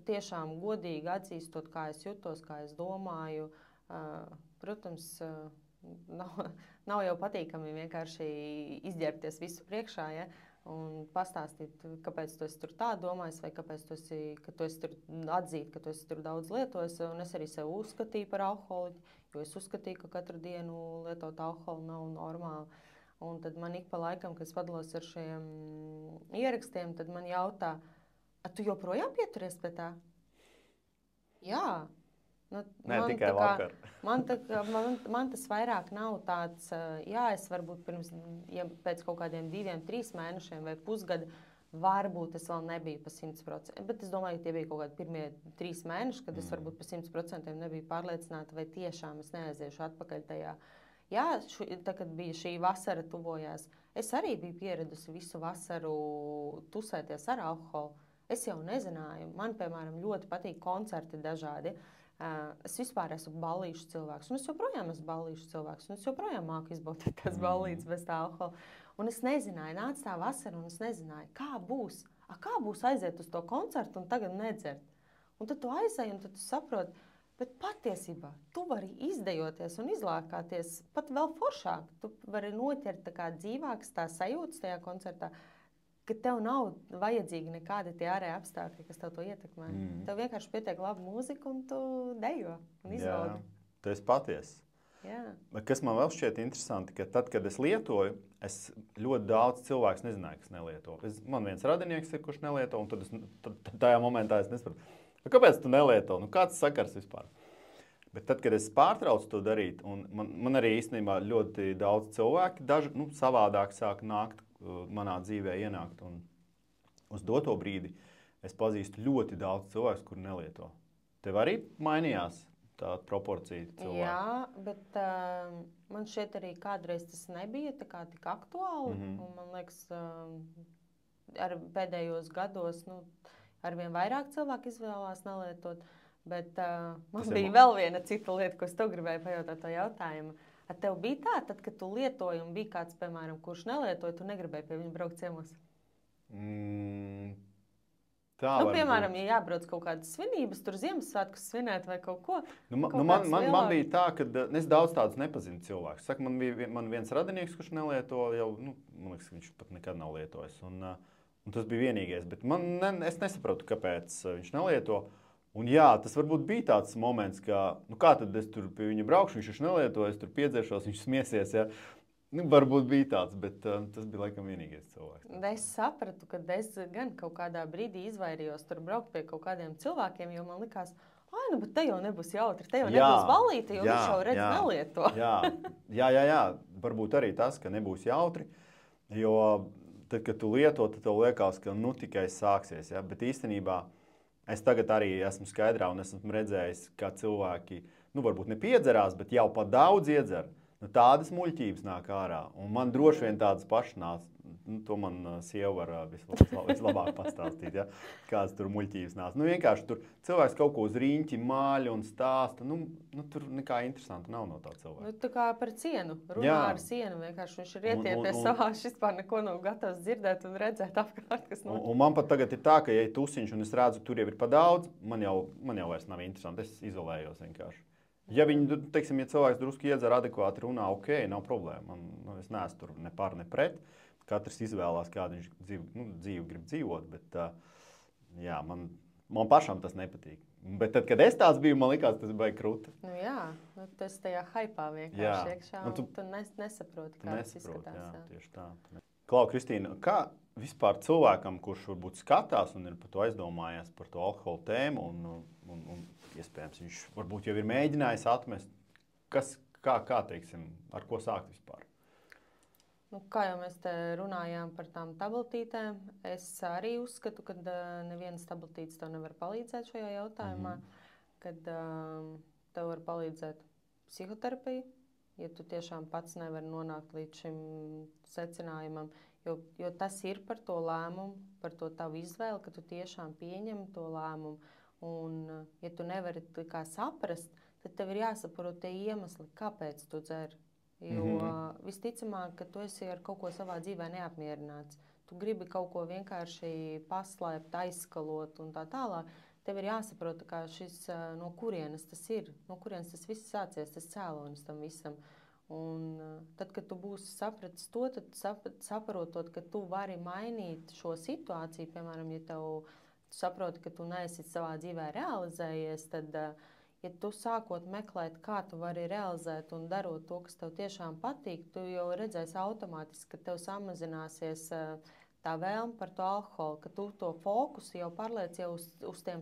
Tiešām godīgi atzīstot, kā es jutos, kā es domāju. Protams, nav jau patīkami vienkārši izģērbties visu priekšā, ja, un pastāstīt, kāpēc tu esi tur tā domājis, vai kāpēc tu esi tur atzīt, ka tu esi tur daudz lietojis. Un es arī sev uzskatīju par alkoholiķi, jo es uzskatīju, ka katru dienu lietot alkoholu nav normāli. Un tad man ik pa laikam, kad es padalos ar šiem ierakstiem, tad man jautā, tu joprojām pieturies pie tā? Jā. Ne tikai vakar. Man tas vairāk nav tāds, jā, es varbūt pēc kaut kādiem 2-3 mēnešiem vai pusgada, varbūt es vēl nebiju pa 100%. Bet es domāju, ka tie bija kaut kādi pirmie 3 mēneši, kad es varbūt pa 100% nebiju pārliecināta, vai tiešām es neaiziešu atpakaļ tajā. Jā, kad bija šī vasara tuvojās, es arī biju pieradusi visu vasaru tusēties ar alkoholu. Es jau nezināju. Man, piemēram, ļoti patīk koncerti dažādi. Es vispār esmu ballīšu cilvēks, un es joprojām esmu ballīšu cilvēks, un es joprojām māku izbaudīt tās ballītes bez tā alkohola. Un es nezināju, nāca tā vasara, un es nezināju, kā būs aiziet uz to koncertu un tagad nedzert. Un tad tu aizēji, un tad tu saproti, bet patiesībā tu vari izdejoties un izlākāties pat vēl foršāk. Tu vari noķert tā kā dzīvākas tā sajūtas tajā koncertā, ka tev nav vajadzīgi nekādi tie ārēji apstākļi, kas tev to ietekmē. Tev vienkārši pietiek laba mūzika, un tu dejo un izbaudi. Jā, tu esi patiesa. Kas man vēl šķiet interesanti, ka tad, kad es lietoju, es ļoti daudz cilvēku nezināju, kas nelieto. Man viens radinieks ir, kurš nelieto, un tad tajā momentā es nesapratu, kāpēc tu nelieto? Nu, kāds sakars vispār? Bet tad, kad es pārtraucu to darīt, un man arī īstenībā ļoti daudz cilvēki, daži savādāk sāk nākt, manā dzīvē ienākt, un uz doto brīdi es pazīstu ļoti daudz cilvēku, kuri nelieto. Tev arī mainījās tā proporcija cilvēku? Jā, bet man šķiet arī kādreiz tas nebija tā kā tik aktuāli, un man liekas, ar pēdējos gados, arvien vairāk cilvēku izvēlās nelietot. Bet man bija vēl viena cita lieta, ko es tev gribēju pajautāt to jautājumu. Ar tev bija tā, tad, kad tu lietoji un bija kāds, piemēram, kurš nelietoja, tu negribēji pie viņa braukt ciemos? Piemēram, ja jābrauc kaut kādas svinības, tur Ziemassvētkus svinēt vai kaut ko. Man bija tā, ka es daudz tādus nepazinu cilvēkus. Saka, man viens radinieks, kurš nelieto, jau, man liekas, viņš pat nekad nav lietojis. Un tas bija vienīgais. Bet es nesaprotu, kāpēc viņš nelieto. Un jā, tas varbūt bija tāds moments, ka, kā tad es tur pie viņa braukšu, viņš nelieto, es tur piedzeršos, viņš smiesies, ja. Varbūt bija tāds, bet tas bija laikam vienīgais cilvēks. Es sapratu, ka es gan kaut kādā brīdī izvairījos tur braukt pie kaut kādiem cilvēkiem, jo man likās, bet te jau nebūs jautri, te jau nebūs balīti, jo viņš jau redz nelieto. Jā, varbūt arī tas, ka nebūs jautri, jo tad, kad tu lieto, tad tev liekas, ka tikai sāksies, ja, bet īstenībā es tagad arī esmu skaidrā un esmu redzējis, kā cilvēki, varbūt nepiedzerās, bet jau pa daudz iedzer. Tādas muļķības nāk ārā. Un man droši vien tādas pašas nāc. To man sieva var vislabāk pastāstīt, ja? Kādas tur muļķības nāc. Vienkārši tur cilvēks kaut ko uz riņķi māļa un stāsta. Tur nekā interesanta nav no tā cilvēka. Tā kā par cienu. Runā ar sienu. Vienkārši viņš ir ietiepies savā, vispār neko nav gatavs dzirdēt un redzēt apkārt, kas notiek. Un man pat tagad ir tā, ka ja ir tusiņš un es redzu, tur jau ir pa daudz, man jau vairs nav interesanti. Es izolējos vienkārši. Ja viņi, teiksim, ja cilvēks drusku iedzer adekvāti runā, ok, nav problēma. Es neesmu tur ne par, ne pret. Katrs izvēlās, kādu viņš dzīvi grib dzīvot, bet jā, man pašam tas nepatīk. Bet tad, kad es tāds biju, man likās, tas bija krūti. Tas tajā haipā vienkārši iekšā, un tu nesaproti, kā tas izskatās. Jā, tieši tā. Klau, Kristīna, kā vispār cilvēkam, kurš varbūt skatās un ir par to aizdomājies par to alkohola tēmu un iespējams, viņš varbūt jau ir mēģinājis atmest, kā teiksim, ar ko sākt vispār? Kā jau mēs te runājām par tām tabletītēm, es arī uzskatu, ka nevienas tabletītes tev nevar palīdzēt šajā jautājumā, kad tev var palīdzēt psihoterapija, ja tu tiešām pats nevari nonākt līdz šim secinājumam, jo tas ir par to lēmumu, par to tavu izvēli, ka tu tiešām pieņem to lēmumu. Un, ja tu nevari saprast, tad tev ir jāsaprot tie iemesli, kāpēc tu dzer. Jo visticamāk, ka tu esi ar kaut ko savā dzīvē neapmierināts. Tu gribi kaut ko vienkārši paslēpt, aizskalot un tā tālāk. Tev ir jāsaprot, kā šis, no kurienes tas ir, no kurienes tas viss sācies, tas cēlonis tam visam. Un tad, kad tu būsi sapratis to, tad saprotot, ka tu vari mainīt šo situāciju, piemēram, ja tev saproti, ka tu neesi savā dzīvē realizējies, tad, ja tu sākot meklēt, kā tu vari realizēt un darot to, kas tev tiešām patīk, tu jau redzēsi automātiski, ka tev samazināsies tā vēlme par to alkoholu, ka tu to fokusu jau pārliec jau uz tiem,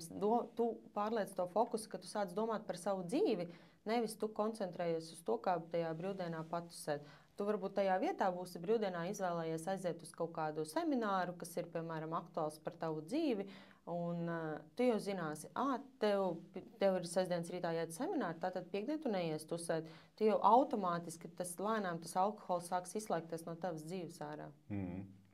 tu pārliec to fokusu, ka tu sāc domāt par savu dzīvi, nevis tu koncentrējies uz to, kā tajā brīvdienā patusēt. Tu varbūt tajā vietā būsi brīvdienā izvēlējies aiziet uz kaut kādu semināru, kas ir, piemēram, aktuāls par tavu dzīvi, un tu jau zināsi, tev ir sestdienas rītā jāiet semināri, tātad piekdien tu neies tusēt. Tu jau automātiski lēnām tas alkohols sāks izslēgties no tavas dzīves ārā.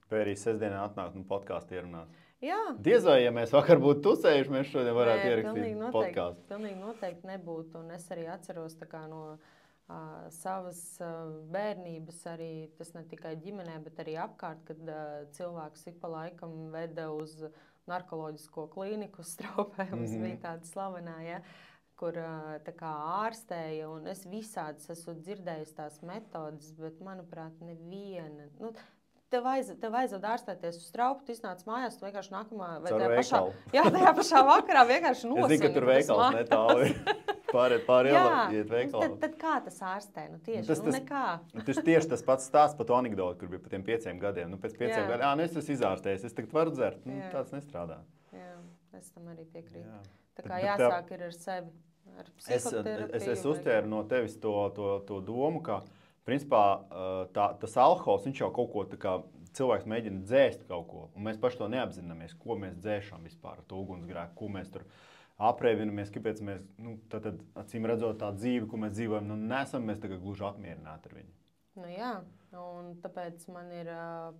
Vai arī sestdienā atnākt un podkāstu ierunāt? Jā. Diez vai, ja mēs vakar būtu tusējuši, mēs šodien varētu ierakstīt podkāstu. Pilnīgi noteikti nebūtu, un es arī atceros tā kā no savas bērnības, arī tas ne tikai ģimenē, bet arī apkārt, kad cilvēks ik pa laikam veda uz narkoloģisko klīniku uz Straupē, mums bija tāda slavenā, ja, kur tā kā ārstēja, un es visādas esmu dzirdējusi tās metodas, bet, manuprāt, neviena. Tev aizved ārstēties uz Straupu, tu iznāc mājās, tu vienkārši nākamā... Caur veikalu. Tajā pašā vakarā vienkārši nosini. Es zinu, ka tur veikals netālu ir. Pāri Jā, ielai, iet veikalā. tad kā tas ārstē? Nu, tieši, nekā. Tas tieši tas pats stāsts par to anekdoti, kur bija par tiem 5 gadiem. Nu, pēc 5 Jā. gadiem, es esmu izārstējis, es tagad varu dzert. Nu, Jā. tāds nestrādā. Jā, es tam arī piekrītu. Jā. Tā kā Bet jāsāk ir ar sevi. Ar Es uztvēru no tevis to domu, ka principā tas alkohols, viņš jau kaut ko tā kā cilvēks mēģina dzēst kaut ko, un mēs paši to neapzināmies, ko mēs dzēšam vispār ar to ugunsgrēku, ko mēs tur aprēķinamies, kāpēc mēs, tad acīm redzot tā dzīve, ko mēs dzīvojam, nesam mēs tagad gluži apmierināti ar viņu. Nu jā, un tāpēc man ir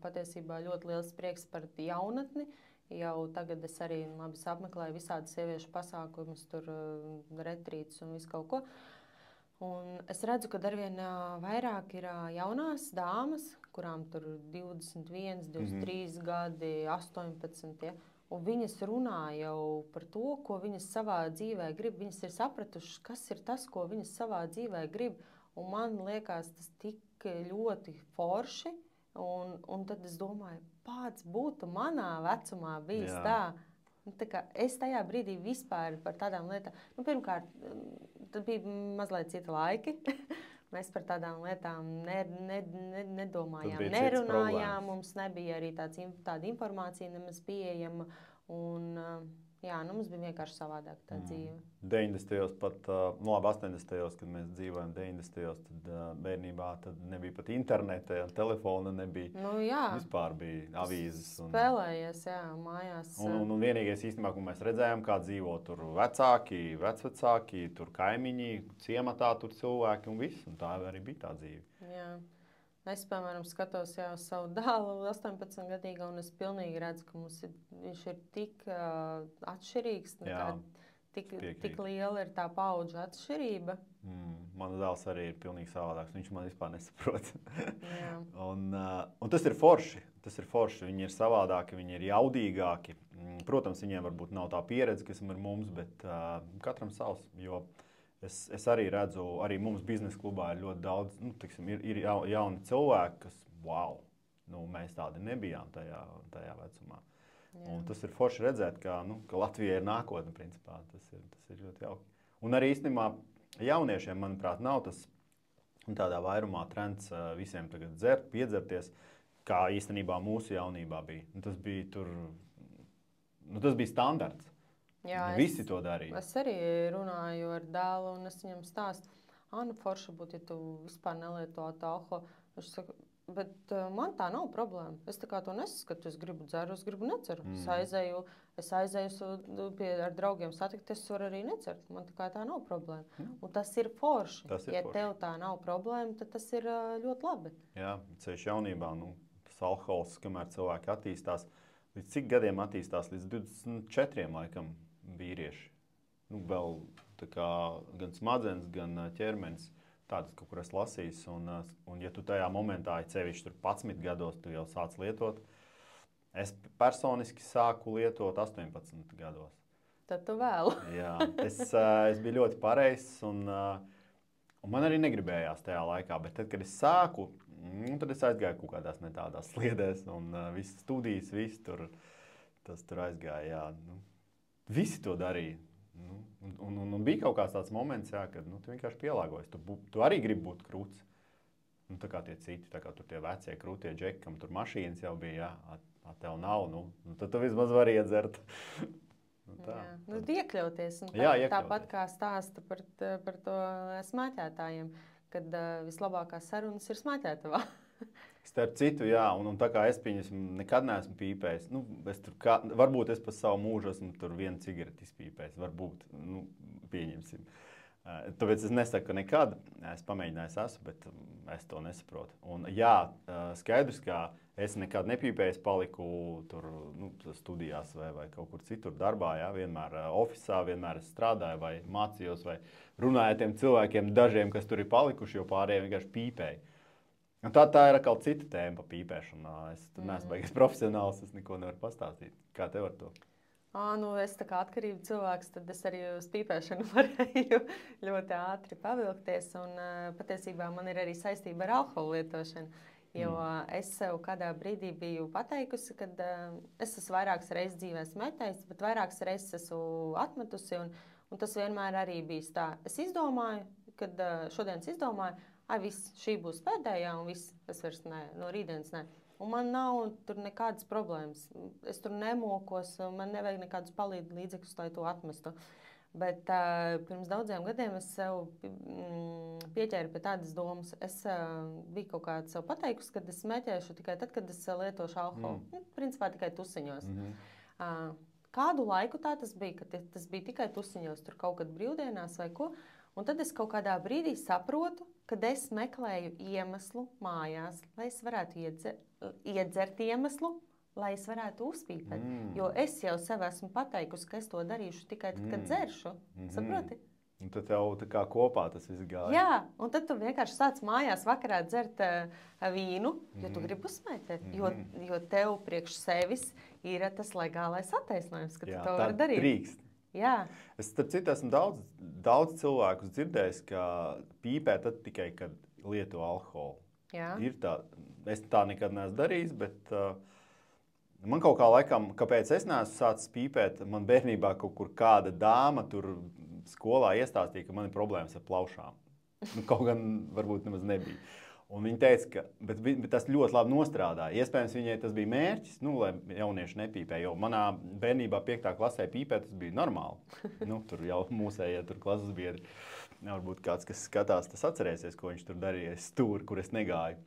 patiesībā ļoti liels prieks par jaunatni. Jau tagad es arī apmeklēju visādi sieviešu pasākumus, tur retrītus un visu kaut ko. Un es redzu, ka arvien vairāk ir jaunās dāmas, kurām tur 21, 23 gadi, 18. Ja? Un viņas runā jau par to, ko viņas savā dzīvē grib. Viņas ir sapratušas, kas ir tas, ko viņas savā dzīvē grib. Un man liekas, tas tik ļoti forši. Un tad es domāju, pats būtu manā vecumā bijis tā. Tā kā es tajā brīdī vispār par tādām lietām, pirmkārt, tad bija mazliet cita laiki. Mēs par tādām lietām nedomājām, nerunājām. Mums nebija arī tāda informācija nemaz pieejama. Un, jā, mums bija vienkārši savādāk tā dzīve. 90. pat, labi, 80. kad mēs dzīvojam 90. tad bērnībā tad nebija pat interneta, telefona nebija. Nu, jā. Vispār bija avīzes. Spēlējies, jā, mājās. Un vienīgais īstenībā, ko mēs redzējām, kā dzīvo tur vecāki, vecvecāki, tur kaimiņi, ciematā tur cilvēki un viss. Un tā arī bija tā dzīve. Jā. Es, piemēram, skatos jau uz savu dēlu, 18-gadīgu, un es pilnīgi redzu, ka viņš ir tik atšķirīgs, tik liela ir tā paudžu atšķirība. Mana dēls arī ir pilnīgi savādāks. Viņš man vispār nesaprot. un tas ir forši. Tas ir forši. Viņi ir savādāki, viņi ir jaudīgāki. Protams, viņiem varbūt nav tā pieredze, kas ir mums, bet katram savs. Jo es arī redzu, arī mums biznesa klubā ir ļoti daudz, ir jauni cilvēki, kas, wow, mēs tādi nebijām tajā vecumā. Un tas ir forši redzēt, ka Latvija ir nākotne, principā. Tas ir ļoti jauki. Un arī īstenībā jauniešiem, manuprāt, nav tas tādā vairumā trends visiem tagad dzert, piedzerties, kā īstenībā mūsu jaunībā bija. Tas bija standarts. Jā, visi to darīja. Es arī runāju ar dēlu, un es viņam stāstu, forši būtu, ja tu vispār nelietotu alkoholu. Viņš saka, bet man tā nav problēma. Es tā kā to nesaskatu. Es gribu dzeru, es gribu neceru. Es aizēju ar draugiem satikties, es varu arī necert. Man tā nav problēma. Un tas ir forši. Tev tā nav problēma, tad tas ir ļoti labi. Jā, ceļš jaunībā, tas alkohols, kamēr cilvēki attīstās, līdz cik gadiem attīstās? Līdz 24 laikam. Vīrieši. Vēl gan smadzenes, gan ķermenis. Tādas kaut kur es lasījis. Un ja tu tajā momentā, cevišķi tur 11 gados, tu jau sāc lietot. Es personiski sāku lietot 18 gados. Tad tu vēl. Jā, es biju ļoti pareizs. Un man arī negribējās tajā laikā. Bet tad, kad es sāku, tad es aizgāju kaut kādās ne tādās sliedēs. Un visas studijas, tas tur aizgāja. Jā, Visi to darīja. Un bija kaut kāds tāds moments, kad tu vienkārši pielāgojies. Tu arī gribi būt krūts. Tā kā tie citi, tā kā tur tie vecie krūtie džeki, kam tur mašīnas jau bija, tev nav, tad tu vismaz vari iedzert. Iekļauties. Tāpat kā stāsta par to smēķētājiem, kad vislabākās sarunas ir smēķētavā. Starp citu, jā, un tā kā es nekad neesmu pīpējis, varbūt es pa savu mūžu esmu tur vienu cigareti izpīpējis, varbūt, pieņemsim. Tāpēc es nesaku, ka nekad, es pamēģināju esmu, bet es to nesaprotu. Un jā, skaidrs, ka es nekad nepīpējis, paliku tur studijās vai kaut kur citur darbā, jā, vienmēr ofisā, vienmēr es strādāju vai mācījos vai runāju ar tiem cilvēkiem, dažiem, kas tur ir palikuši, jo pārējiem vienkārši pīpēju. Tā ir atkal cita tēma par pīpēšanu. Es neesmu baigais profesionāls, es neko nevaru pastāstīt. Kā tev ar to? Es tā kā atkarību cilvēks, tad es arī uz pīpēšanu varēju ļoti ātri pavilkties. Un patiesībā man ir arī saistība ar alkoholu lietošanu. Jo es sev kādā brīdī biju pateikusi, ka es esmu vairākas reizes dzīvē smēķējusi, bet vairākas reizes esmu atmetusi. Un tas vienmēr arī bijis tā. Es izdomāju, kad šodien es izdomāju, viss, šī būs pēdējā, un viss, es vairs no rītdienas ne. Un man nav tur nekādas problēmas. Es tur nemokos, man nevajag nekādus palīdzīgus līdzekļus, lai to atmestu. Bet pirms daudziem gadiem es sev pieķēru pie tādas domas. Es biju kaut kādā sev pateikusi, ka es smēķēšu tikai tad, kad es lietošu alkoholu. Principā tikai tusiņos. Kādu laiku tā tas bija, ka tas bija tikai tusiņos, tur kaut kad brīvdienās vai ko. Un tad es kaut kādā brīdī saprotu, kad es meklēju iemeslu mājās, lai es varētu iedzert iemeslu, lai es varētu uzpīpēt. Jo es jau sev esmu pateikusi, ka es to darīšu tikai tad, kad dzeršu. Saproti? Un tad jau tā kā kopā tas viss gāja. Jā, un tad tu vienkārši sāc mājās vakarā dzert vīnu, jo tu gribi uzsmēķēt. Jo tev priekš sevis ir tas legālais attaisnojums, ka tu to vari darīt. Drīkst. Jā. Es starp citu esmu daudz cilvēkus dzirdējis, ka pīpē tad tikai, kad lieto alkoholu. Jā. Ir tā, es tā nekad neesmu darījis, bet man kaut kā laikam, kāpēc es neesmu sācis pīpēt, man bērnībā kaut kur kāda dāma tur skolā iestāstīja, ka man ir problēmas ar plaušām. Kaut gan varbūt nemaz nebija. Un viņa teica, ka bet tas ļoti labi nostrādāja. Iespējams, viņai tas bija mērķis, lai jaunieši nepīpē. Jo manā bērnībā 5. klasē pīpēt, tas bija normāli. Tur jau mūsējie klases biedri. Varbūt kāds, kas skatās, tas atcerēsies, ko viņš tur darīja. Es tur, kur es negāju.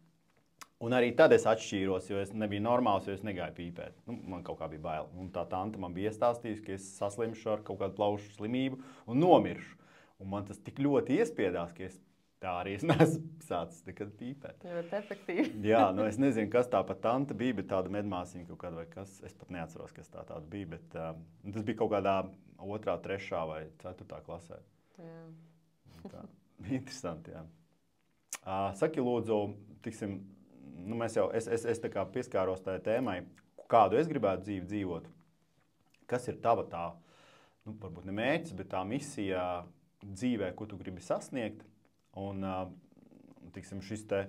Un arī tad es atšķīros, jo es nebiju normāls, jo es negāju pīpēt. Man kaut kā bija bail. Un tā tante man bija iestāstījusi, ka es saslimšu ar kaut kādu plaušu slimību un nomiršu. Un man tas tik ļoti iespiedās, ka es tā arī neesmu sācis nekad pīpēt. Ļoti efektīvi. Jā, es nezinu, kas tā pat tante bija, bet tāda medmāsiņa kaut kāda vai kas. Es pat neatceros, kas tā tāda bija, bet tas bija kaut kādā 2., 3. vai 4. klasē. Jā. Tā, interesanti, jā. Saki lūdzu, tiksim, es tā kā pieskāros tajā tēmai, kādu es gribētu dzīvi dzīvot. Kas ir tava tā, varbūt ne mērķis, bet tā misija dzīvē, ko tu gribi sasniegt? Un tiksim, šis te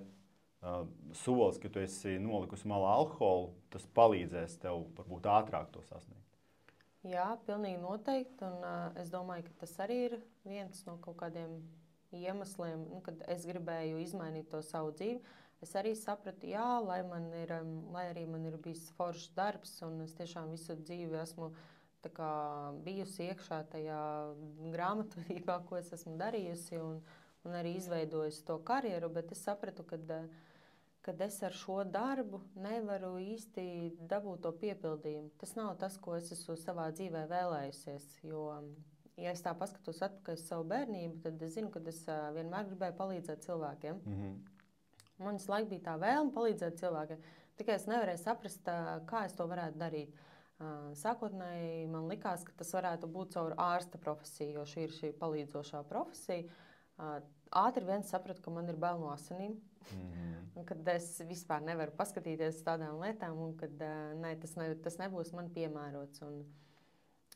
solis, ka tu esi nolikusi malā alkoholu, tas palīdzēs tev varbūt ātrāk to sasniegt. Jā, pilnīgi noteikti. Un es domāju, ka tas arī ir viens no kaut kādiem iemesliem, kad es gribēju izmainīt to savu dzīvi. Es arī sapratu, jā, lai arī man ir bijis foršs darbs, un es tiešām visu dzīvi esmu bijusi iekšā tajā grāmatvedībā, ko es esmu darījusi, un arī izveidojusi to karjeru, bet es sapratu, kad es ar šo darbu nevaru īsti dabūt to piepildījumu. Tas nav tas, ko es esmu savā dzīvē vēlējusies, jo, ja es tā paskatos atpakaļ uz savu bērnību, tad es zinu, ka es vienmēr gribēju palīdzēt cilvēkiem. Man visu laiku bija tā vēlme palīdzēt cilvēkiem, tikai es nevarēju saprast, kā es to varētu darīt. Sākotnēji man likās, ka tas varētu būt caur ārsta profesiju, jo šī ir šī palīdzošā profesija. Ātri vien sapratu, ka man ir bail no asinīm, un kad es vispār nevaru paskatīties uz tādām lietām, un kad tas nebūs man piemērots.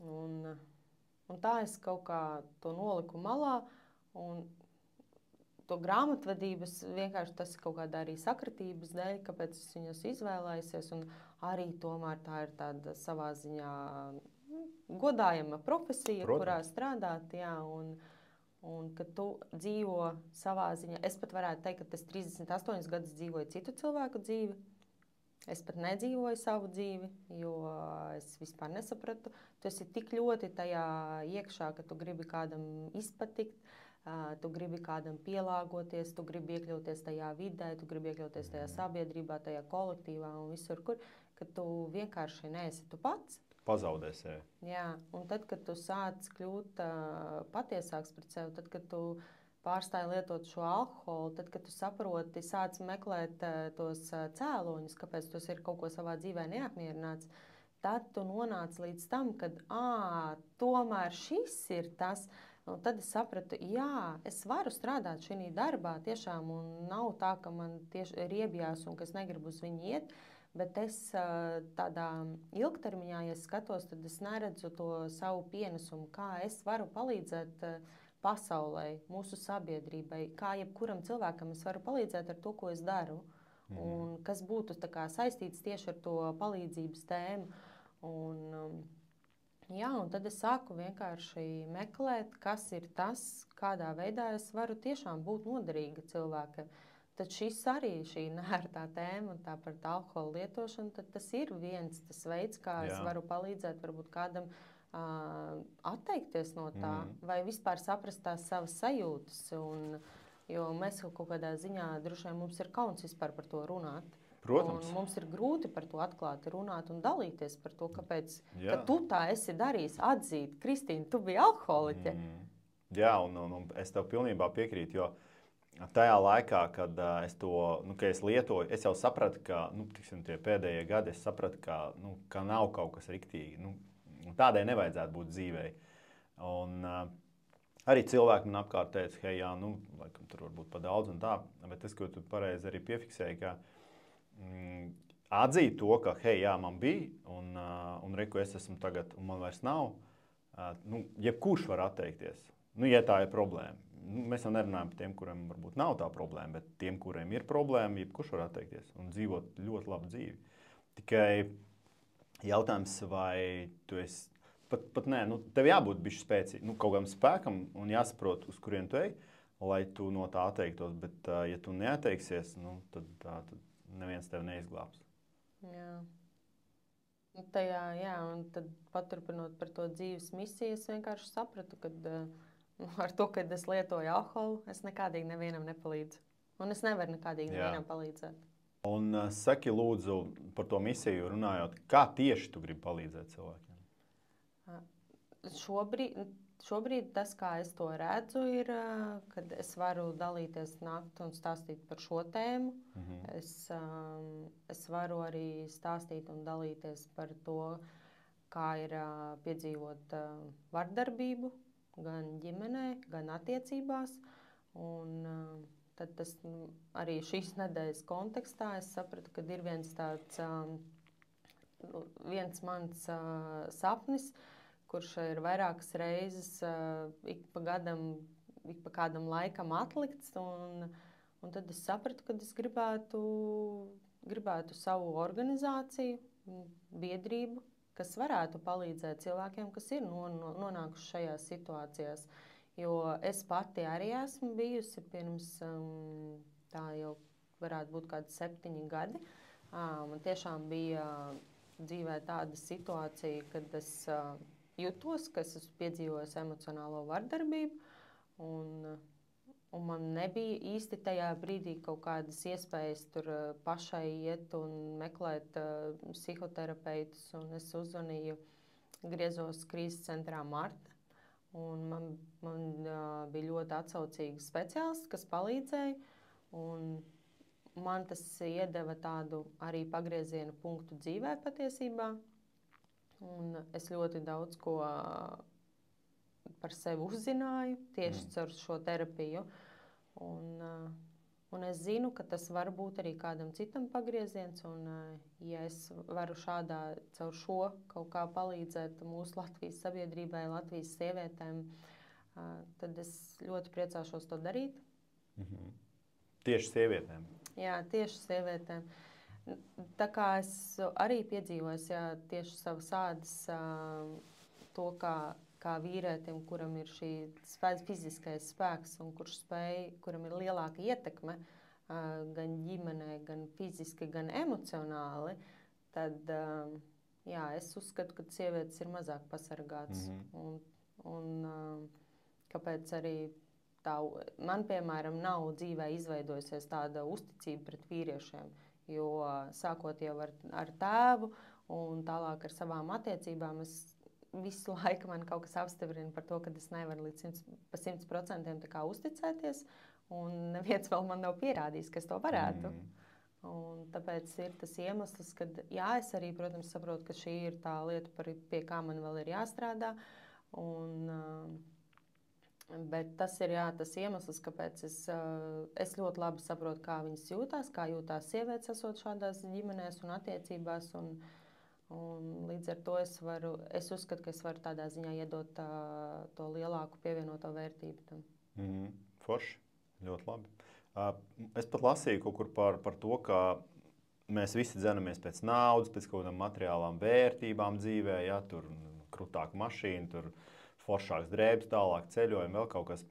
Un tā es kaut kā to noliku malā, un to grāmatvedības vienkārši tas kaut kādā arī sakritības dēļ, kāpēc es viņas izvēlējusies, un arī tomēr tā ir tāda savā ziņā godājama profesija, Protams. Kurā strādāt, jā, un kad tu dzīvo savā ziņā, es pat varētu teikt, ka es 38 gadus dzīvoju citu cilvēku dzīvi, es pat nedzīvoju savu dzīvi, jo es vispār nesapratu, tu esi tik ļoti tajā iekšā, ka tu gribi kādam izpatikt, tu gribi kādam pielāgoties, tu gribi iekļauties tajā vidē, tu gribi iekļauties tajā sabiedrībā, tajā kolektīvā un visur, ka tu vienkārši neesi tu pats. Pazaudē sevi. Jā, un tad, kad tu sāc kļūt patiesāks pret sevi, tad, kad tu pārstāji lietot šo alkoholu, tad, kad tu saproti, sāc meklēt tos cēloņus, kāpēc tu ir kaut ko savā dzīvē neapmierināts, tad tu nonāc līdz tam, kad tomēr šis ir tas. Un tad es sapratu, jā, es varu strādāt šī darbā tiešām, un nav tā, ka man tieši riebjās un ka es negribu uz viņu iet, bet es tādā ilgtermiņā, ja skatos, tad es neredzu to savu pienesumu, kā es varu palīdzēt pasaulē, mūsu sabiedrībai, kā jebkuram cilvēkam es varu palīdzēt ar to, ko es daru. un kas būtu tā kā saistīts tieši ar to palīdzības tēmu. Un, jā, un tad es sāku vienkārši meklēt, kas ir tas, kādā veidā es varu tiešām būt noderīga cilvēkiem. Tad šī nērtā tēma, tā par alkohola lietošanu, tad tas ir viens tas veids, kā es varu palīdzēt varbūt kādam atteikties no tā, vai vispār saprast tās savas sajūtas. Jo mēs kaut kādā ziņā droši vien mums ir kauns vispār par to runāt. Protams. Un mums ir grūti par to atklāti runāt un dalīties par to, kāpēc ka tu tā esi darījis, atzīt, Kristīna, tu biji alkoholiķe. Jā, un es tev pilnībā piekrītu, jo tajā laikā, kad es lietoju, es jau sapratu, ka tie pēdējie gadi, es sapratu, ka nav kaut kas riktīgi. Tādai nevajadzētu būt dzīvei. Un arī cilvēki man apkārt teica, hei, jā, laikam tur varbūt pa daudz un tā, bet tas, ko tu pareizi arī piefiksēji, ka atzīt to, ka, hei, jā, man bija, un reku es esmu tagad, un man vairs nav, jebkurš var atteikties, ja tā ir problēma. Mēs jau nerunājam par tiem, kuriem varbūt nav tā problēma, bet tiem, kuriem ir problēma, jebkurš var atteikties un dzīvot ļoti labu dzīvi. Tikai jautājums, vai tu esi, pat nē, tev jābūt bišķi spēcīgi, kaut kādam spēkam un jāsaprot, uz kurien tu ej, lai tu no tā atteiktos, bet ja tu neatteiksies, tad neviens tevi neizglābs. Jā. Jā, un tad paturpinot par to dzīves misiju, es vienkārši sapratu, ka ar to, kad es lietoju alkoholu, es nekādīgi nevienam nepalīdzu. Un es nevaru nekādīgi nevienam palīdzēt. Un saki lūdzu par to misiju runājot, kā tieši tu gribi palīdzēt cilvēkiem? Šobrīd tas, kā es to redzu, ir, kad es varu dalīties nakt un stāstīt par šo tēmu. Es varu arī stāstīt un dalīties par to, kā ir piedzīvot vardarbību gan ģimenē, gan attiecībās. Un tad tas arī šīs nedēļas kontekstā es sapratu, ka ir viens mans sapnis, kurš ir vairākas reizes ik pa kādam laikam atlikts. Un tad es sapratu, ka es gribētu savu organizāciju, biedrību, kas varētu palīdzēt cilvēkiem, kas ir nonākuši šajās situācijās. Jo es pati arī esmu bijusi pirms, tā jau varētu būt kādi 7 gadi. Man tiešām bija dzīvē tāda situācija, kad es jutos, ka es esmu piedzīvojis emocionālo vardarbību. Un man nebija īsti tajā brīdī kaut kādas iespējas tur pašai iet un meklēt psihoterapeitus. Un es uzzvanīju, griezos krīzes centrā Marta. Un man bija ļoti atsaucīgi speciālisti, kas palīdzēja. Un man tas iedeva tādu arī pagrieziena punktu dzīvē patiesībā. Un es ļoti daudz ko par sevi uzzināju tieši caur šo terapiju. Un es zinu, ka tas var būt arī kādam citam pagrieziens. Un, ja es varu caur šo kaut kā palīdzēt mūsu Latvijas sabiedrībai, Latvijas sievietēm, tad es ļoti priecāšos to darīt. Tieši sievietēm? Jā, tieši sievietēm. Tā kā es arī piedzīvoju tieši savas ādas to, kā vīrietim, kuram ir šīs fiziskais spēks un kuram ir lielāka ietekme gan ģimenē, gan fiziski, gan emocionāli, tad es uzskatu, ka sievietes ir mazāk pasargātas. Un kāpēc arī man, piemēram, nav dzīvē izveidojusies tāda uzticība pret vīriešiem. Jo sākot jau ar tēvu un tālāk ar savām attiecībām, visu laiku man kaut kas apstiprina par to, ka es nevaru līdz 100% uzticēties. Un neviens vēl man nav pierādījis, ka es to varētu. Un tāpēc ir tas iemesls, ka es arī, protams, saprotu, ka šī ir tā lieta, pie kā man vēl ir jāstrādā. Bet tas ir tas iemesls, kāpēc es ļoti labi saprotu, kā viņas jūtās, kā jūtās sievietes esot šādās ģimenēs un attiecībās. Un līdz ar to es uzskatu, ka es varu tādā ziņā iedot to lielāku pievienoto vērtību tam. Forši, ļoti labi. Es pat lasīju kaut kur par to, ka mēs visi dzenamies pēc naudas, pēc kaut kādām materiālām vērtībām dzīvē, ja tur krūtāka mašīna, tur foršāks drēbes, tālāk ceļojumi, vēl kaut kas.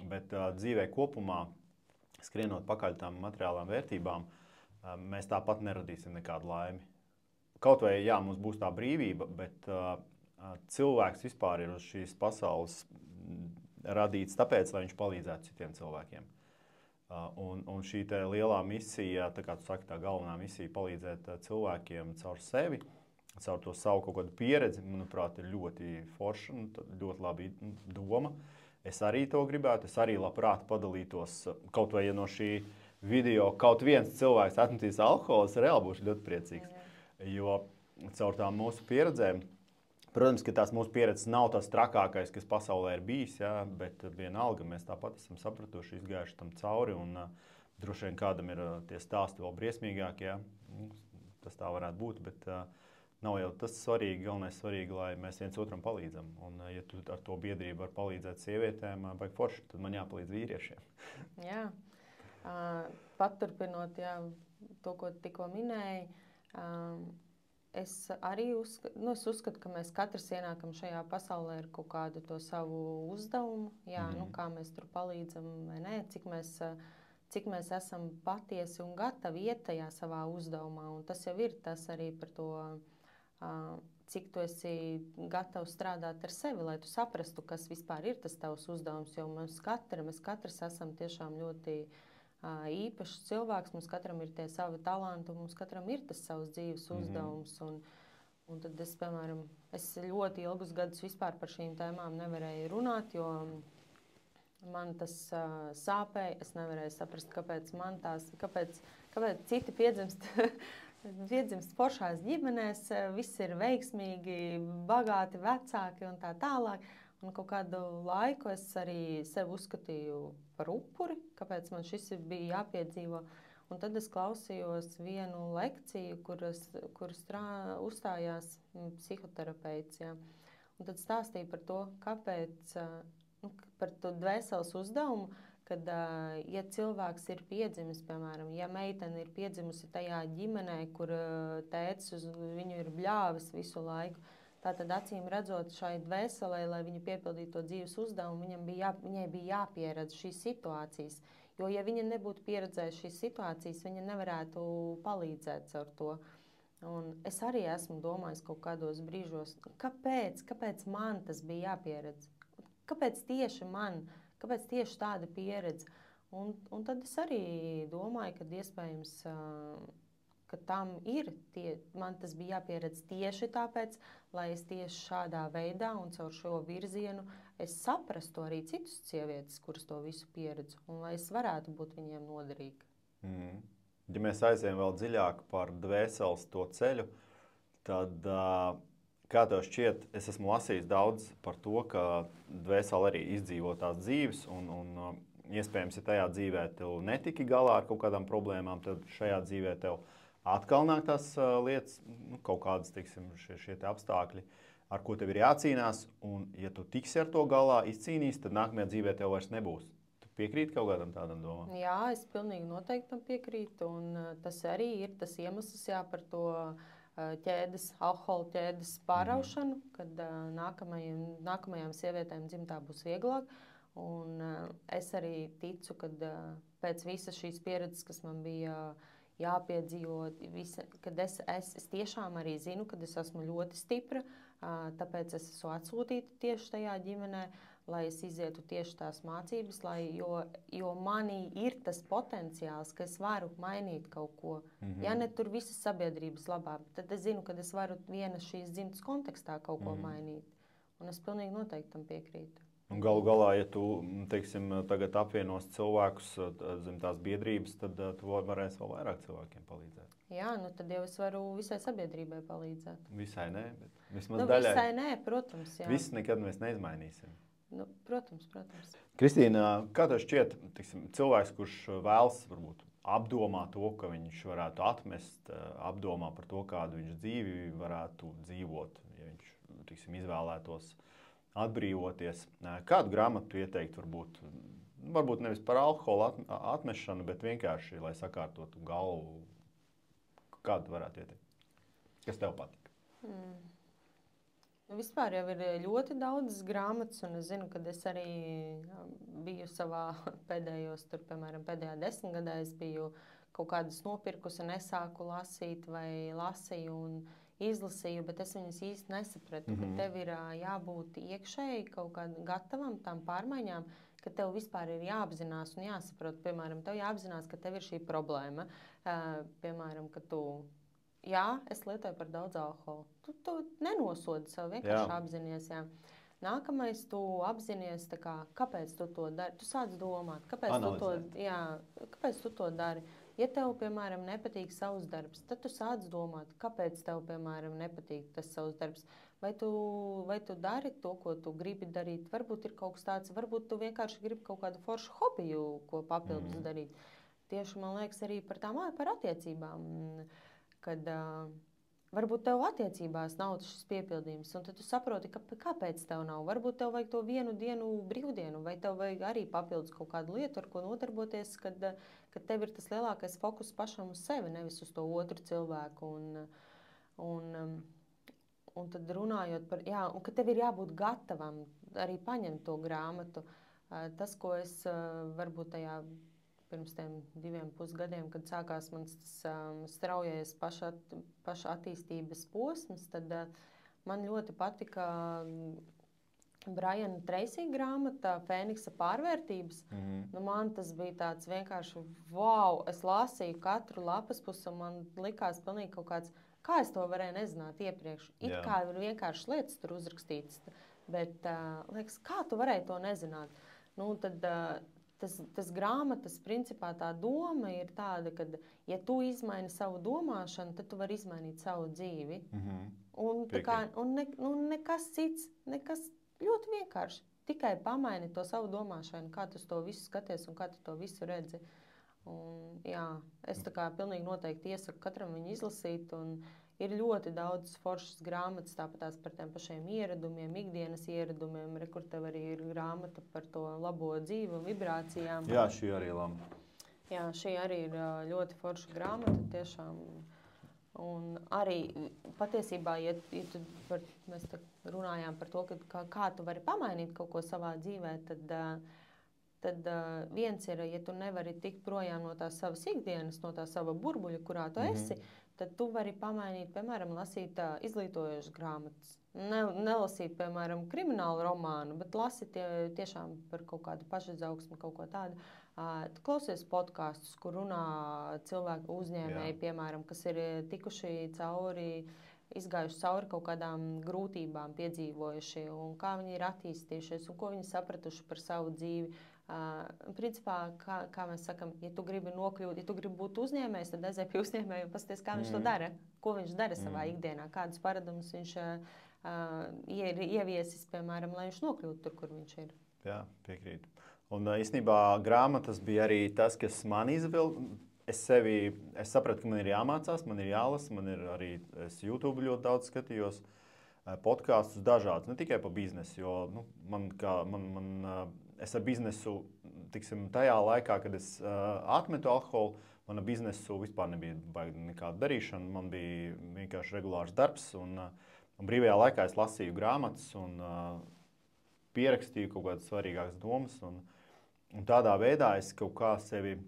Bet dzīvē kopumā, skrienot pakaļ tām materiālām vērtībām, mēs tāpat neradīsim nekādu laimi. Kaut vai, jā, mums būs tā brīvība, bet cilvēks vispār ir uz šīs pasaules radīts tāpēc, lai viņš palīdzētu citiem cilvēkiem. Un šī te lielā misija, tā kā tu saki, tā galvenā misija palīdzēt cilvēkiem caur sevi, caur to savu kaut kādu pieredzi, manuprāt, ir ļoti forša un ļoti labi doma. Es arī to gribētu, es arī labprāt padalītos, kaut vai ja no šī video kaut viens cilvēks atmetīs alkoholu, es reāli būšu ļoti priecīgs. Jo caur tām mūsu pieredzēm, protams, ka tās mūsu pieredzes nav tas trakākais, kas pasaulē ir bijis, ja, bet vienalga mēs tāpat esam sapratuši, izgājuši tam cauri, un droši vien kādam ir tie stāsti vēl briesmīgākie, ja. Tas tā varētu būt, bet nav jau tas svarīgi, galvenais svarīgi, lai mēs viens otram palīdzam. Un, ja tu ar to biedrību var palīdzēt sievietēm, baigi forši, tad man jāpalīdz vīriešiem. Jā, paturpinot to, ko tikko minēji, es arī uzskatu, ka mēs katrs ienākam šajā pasaulē ar kaut kādu to savu uzdevumu, kā mēs tur palīdzam vai nē, cik mēs esam patiesi un gatavi iet tajā savā uzdevumā. Un tas jau ir tas arī par to, cik tu esi gatavs strādāt ar sevi, lai tu saprastu, kas vispār ir tas tavs uzdevums. Jo mēs katrs esam tiešām ļoti īpašs cilvēks, mums katram ir tie savi talanti, un mums katram ir tas savs dzīves uzdevums. Un tad es, piemēram, ļoti ilgus gadus vispār par šīm tēmām nevarēju runāt, jo man tas sāpēja. Es nevarēju saprast, kāpēc citi piedzimst foršās ģimenēs, viss ir veiksmīgi, bagāti vecāki un tā tālāk. Un kaut kādu laiku es arī sevi uzskatīju par upuri, kāpēc man šis bija jāpiedzīvo. Un tad es klausījos vienu lekciju, kur uzstājās psihoterapeits. Ja. Un tad stāstīja par to, kāpēc, par to dvēseles uzdevumu, kad, ja cilvēks ir piedzimis, piemēram, ja meitene ir piedzimusi tajā ģimenē, kur tētis uz viņu ir bļāvis visu laiku, tātad acīm redzot šai dvēselē, lai viņa piepildītu to dzīves uzdevumu, viņai bija jāpieredz šīs situācijas. Jo, ja viņa nebūtu pieredzējusi šīs situācijas, viņa nevarētu palīdzēt ar to. Un es arī esmu domājis kaut kādos brīžos, kāpēc man tas bija jāpieredz? Kāpēc tieši man? Kāpēc tieši tāda pieredze? Un tad es arī domāju, ka iespējams, ka man tas bija jāpieredz tieši tāpēc, lai es tieši šādā veidā un caur šo virzienu es saprastu arī citus sievietes, kuras to visu pieredz, un lai es varētu būt viņiem noderīga. Ja mēs aizējam vēl dziļāk par dvēseles to ceļu, tad, kā tev šķiet, es esmu lasījis daudz par to, ka dvēsele arī izdzīvo tās dzīves, un iespējams, ja tajā dzīvē tev netiki galā ar kaut kādām problēmām, tad šajā dzīvē tev atkal nāk tās lietas, kaut kādas, teiksim, šie te apstākļi, ar ko tev ir jācīnās, un ja tu tiksi ar to galā, izcīnīsi, tad nākamajā dzīvē tev vairs nebūs. Tu piekrīti kaut kādam tādam domām? Jā, es pilnīgi noteikti tam piekrītu, un tas arī ir tas iemesls, par to alkohola ķēdes pāraušanu, kad nākamajām sievietēm dzimtā būs vieglāk. Un es arī ticu, ka pēc visas šīs pieredzes, kas man bija jāpiedzīvo, kad es tiešām arī zinu, ka es esmu ļoti stipra, tāpēc es esmu atsūtīta tieši tajā ģimenē, lai es izietu tieši tās mācības, jo manī ir tas potenciāls, ka es varu mainīt kaut ko. Ja ne tur visas sabiedrības labā, tad es zinu, ka es varu vienas šīs dzimtas kontekstā kaut ko mainīt. Un es pilnīgi noteikti tam piekrītu. Un galu galā, ja tu, teiksim, tagad apvienos cilvēkus zem tās biedrības, tad tu varēsi vēl vairāk cilvēkiem palīdzēt. Jā, tad jau es varu visai sabiedrībai palīdzēt. Visai nē, bet vismaz daļai. Visai nē, protams, jā. Viss nekad mēs neizmainīsim. Protams. Kristīna, kā tev šķiet, teiksim, cilvēks, kurš vēlas varbūt apdomā to, ka viņš varētu atmest, apdomā par to, kādu viņš dzīvi varētu dzīvot, ja viņš, teiksim, izvēlētos atbrīvoties. Kādu grāmatu ieteikt varbūt varbūt nevis par alkoholu atmešanu, bet vienkārši, lai sakārtotu galvu. Kādu varētu ieteikt? Kas tev patīk? Vispār jau ir ļoti daudz grāmatas, un es zinu, ka es arī biju savā pēdējā 10 gadā. Es biju kaut kādas nopirkusi, nesāku lasīt vai lasīju un izlasīju, bet es viņas īsti nesapratu, ka tev ir jābūt iekšēji kaut kādam gatavam tam pārmaiņām, ka tev vispār ir jāapzinās un jāsaprot, piemēram, tev jāapzinās, ka tev ir šī problēma, piemēram, ka tu, jā, es lietoju par daudz alkoholu. Tu nenosodi sev, vienkārši apzinies, jā. Nākamais, tu apzinies, kāpēc tu to dari. Tu sāc domāt, kāpēc tu to dari. Ja tev, piemēram, nepatīk savs darbs, tad tu sāc domāt, kāpēc tev, piemēram, nepatīk tas savs darbs. Vai tu dari to, ko tu gribi darīt? Varbūt ir kaut kas tāds, varbūt tu vienkārši gribi kaut kādu foršu hobiju, ko papildus darīt. Tieši, man liekas, arī par attiecībām, kad varbūt tev attiecībās nav šis piepildījums, un tad tu saproti, kāpēc tev nav. Varbūt tev vajag to vienu dienu brīvdienu, vai tev vajag arī papildus kaut kādu lietu, ar ko nodarboties, kad tev ir tas lielākais fokus pašam uz sevi, nevis uz to otru cilvēku. Un tad runājot par, un ka tev ir jābūt gatavam arī paņemt to grāmatu. Tas, ko es varbūt tajā pirms tiem 2,5 gadiem, kad sākās mans straujais paša attīstības posms, tad man ļoti patika Briana Tracy grāmata Fēniksa pārvērtības. Nu, man tas bija tāds vienkārši, wow, es lasīju katru lapas pusi, un man likās pilnīgi kaut kāds, kā es to varēju nezināt iepriekš. It kā ir vienkārši lietas tur uzrakstītas, bet liekas, kā tu varēji to nezināt? Nu, tad tas grāmatas principā tā doma ir tāda, ka, ja tu izmaini savu domāšanu, tad tu vari izmainīt savu dzīvi. Un nekas cits, nekas ļoti vienkārši. Tikai pamaini to savu domāšanu, kā tu to visu skaties un kā tu to visu redzi. Un, jā, es pilnīgi noteikti iesaku katram viņu izlasīt. Un ir ļoti daudz foršas grāmatas, tāpatās par tiem pašiem ieradumiem, ikdienas ieradumiem, kur tev arī ir grāmata par to labo dzīvi un vibrācijām. Jā, šī arī laba. Jā, šī arī ir ļoti forša grāmata, tiešām. Un arī patiesībā, ja mēs runājām par to, kā tu vari pamainīt kaut ko savā dzīvē, tad viens ir, ja tu nevari tikt projām no tās savas ikdienas, no tā sava burbuļa, kurā tu esi, tad tu vari pamainīt, piemēram, lasīt izglītojošas grāmatas. Nelasīt, piemēram, kriminālu romānu, bet lasīt tiešām par kaut kādu pašizaugsmi, kaut ko tādu. Tu klausies podkastus, kur runā cilvēku uzņēmēji, piemēram, kas ir tikuši izgājuši cauri kaut kādām grūtībām, piedzīvojuši, un kā viņi ir attīstījušies, un ko viņi sapratuši par savu dzīvi. Principā, kā mēs sakam, ja tu gribi nokļūt, ja tu gribi būt uzņēmējs, tad aizej pie uzņēmēja un pasties, kā viņš to dara, ko viņš dara savā ikdienā, kādus paradumus viņš ir ieviesis, piemēram, lai viņš nokļūtu tur, kur viņš ir. Jā, piekrītu. Un īstenībā grāmatas bija arī tas, kas man izvilka. Es sapratu, ka man ir jāmācās, man ir jālasa, es YouTube ļoti daudz skatījos, podkastus dažādus, ne tikai par biznesu, jo es ar biznesu, tajā laikā, kad es atmetu alkoholu, mana biznesu vispār nebija nekāda darīšana, man bija vienkārši regulārs darbs, un brīvajā laikā es lasīju grāmatas un pierakstīju kaut kādas svarīgākas domas, un tādā veidā es kaut kā sevi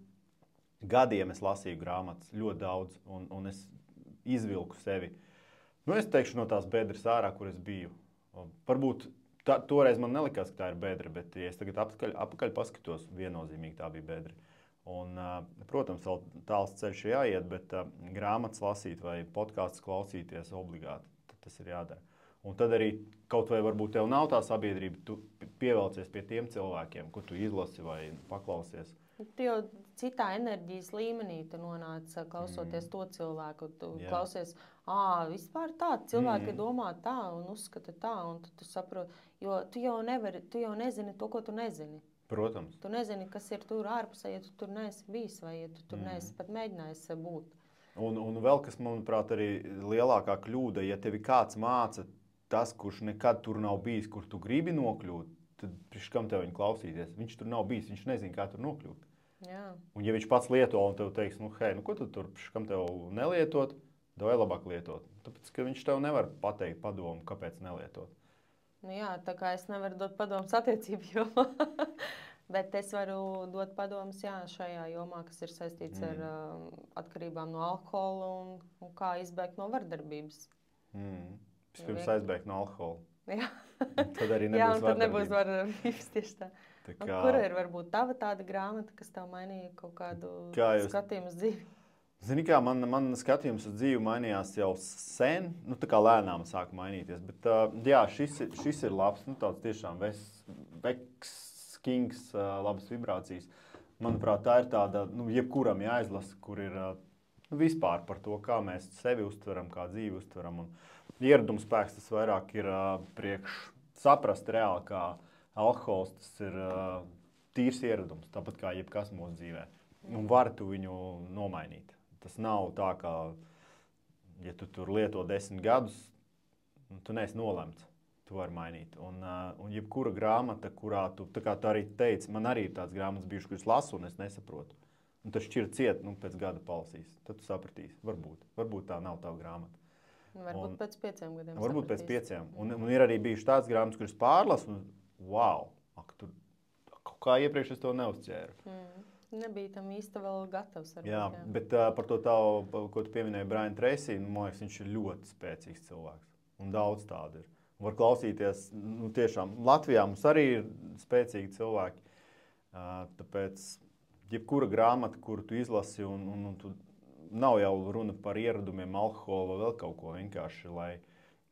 gadiem lasīju grāmatas, ļoti daudz, un es izvilku sevi. Nu, es teikšu no tās bedres ārā, kur es biju. Varbūt toreiz man nelikās, ka tā ir bedre, bet ja es tagad apakaļ paskatos, viennozīmīgi tā bija bedre. Un, protams, vēl tāls ceļš jāiet, bet grāmatas lasīt vai podkastus klausīties obligāti, tas ir jādara. Un tad arī kaut vai varbūt tev nav tā sabiedrība, tu pievelcies pie tiem cilvēkiem, ko tu izlasi vai paklausies. Tu jau citā enerģijas līmenī tu nonāc, klausoties to cilvēku. Tu klausies, vispār tā, cilvēki domā tā un uzskata tā, un tu saproti, jo tu jau nezini to, ko tu nezini. Protams. Tu nezini, kas ir tur ārpusē, ja tu tur neesi bijis vai ja tu tur neesi pat mēģinājis būt. Un vēl kas, manuprāt, arī lielākā kļūda, ja tevi kāds māca tas, kurš nekad tur nav bijis, kur tu gribi nokļūt, tad priekš kam tev viņu klausīties? Viņš tur nav bijis, viņš nezina, kā tur nokļūt. Jā. Un ja viņš pats lieto un tev teiks, nu, hei, nu, ko tu tur, priekš kam tev nelietot, vai labāk lietot? Tāpēc, ka viņš tev nevar pateikt padomu, kāpēc nelietot. Nu jā, tā kā es nevaru dot padomus attiecību jomā, bet es varu dot padomus šajā jomā, kas ir saistīts ar atkarībām no alkohola un kā izbēgt no vardarbības. Pirms aizbēgt no alkohola. Jā. Tad arī Jā, nebūs un tad nebūs vardarbības tieši tā. kā... Kura ir varbūt tava tāda grāmata, kas tev mainīja kaut kādu skatījumu uz dzīvi? Zini kā, man skatījums uz dzīvi mainījās jau sen, nu tā kā lēnām sāk mainīties, bet jā, šis ir labs, nu tāds tiešām veks, kings, labas vibrācijas. Manuprāt, tā ir tāda, nu jebkuram jāizlasa, kur ir vispār par to, kā mēs sevi uztveram, kā dzīvi uztveram, un ieradums spēks tas vairāk ir priekš saprast reāli, kā alkohols, tas ir tīrs ieradums, tāpat kā jebkas mūsu dzīvē, un var tu viņu nomainīt. Tas nav tā, ka, ja tu tur lieto 10 gadus, tu neesi nolemts, tu vari mainīt. Un jebkura grāmata, kurā tu arī teici, man arī ir tāds grāmatas bijuši, kuras lasu un es nesaprotu. Un tas šķir ciet, nu, pēc gada palasīs. Tad tu sapratīsi, varbūt tā nav tava grāmata. Varbūt pēc 5 gadiem. Varbūt pēc 5. Un ir arī bijuši tāds grāmatas, kuras pārlasu, un wow, tur kaut kā iepriekš es to neuzķēru. Nebija tam īsti vēl gatavs. Varbūt, jā, bet par to tavu, ko tu pieminēji, Brian Tracy, man liekas, viņš ir ļoti spēcīgs cilvēks. Un daudz tādu ir. Var klausīties, nu tiešām, Latvijā mums arī ir spēcīgi cilvēki. Tāpēc, jebkura grāmata, kuru tu izlasi, un tu nav jau runa par ieradumiem, alkoholu vai vēl kaut ko vienkārši, lai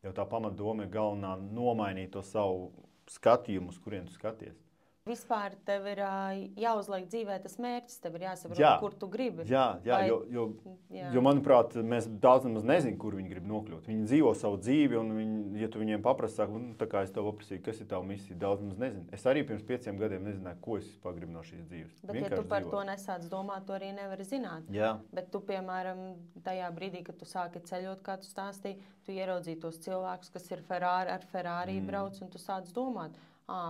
jau tā pamatdoma ir galvenā nomainīt to savu skatījumu, uz kurien tu skaties. Vispār tev ir jāuzliek dzīvē tas mērķis, tev ir jāsaprot, kur tu gribi. Jā, jo manuprāt, mēs daudz nemaz nezinām, kur viņi grib nokļūt. Viņi dzīvo savu dzīvi, un ja tu viņiem paprasti, saka, tā kā es tev paprasīju, kas ir tava misija, daudz nemaz nezinu. Es arī pirms 5 gadiem nezināju, ko es vispār gribu no šīs dzīves. Bet vienkārši ja tu par to nesāc domāt, tu arī nevari zināt. Jā. Bet tu, piemēram, tajā brīdī, kad tu sāki ceļot, kā tu stāstīji, tu ieraudzīji tos cilvēkus, kas ir ar Ferrari brauc, un tu sāc domāt,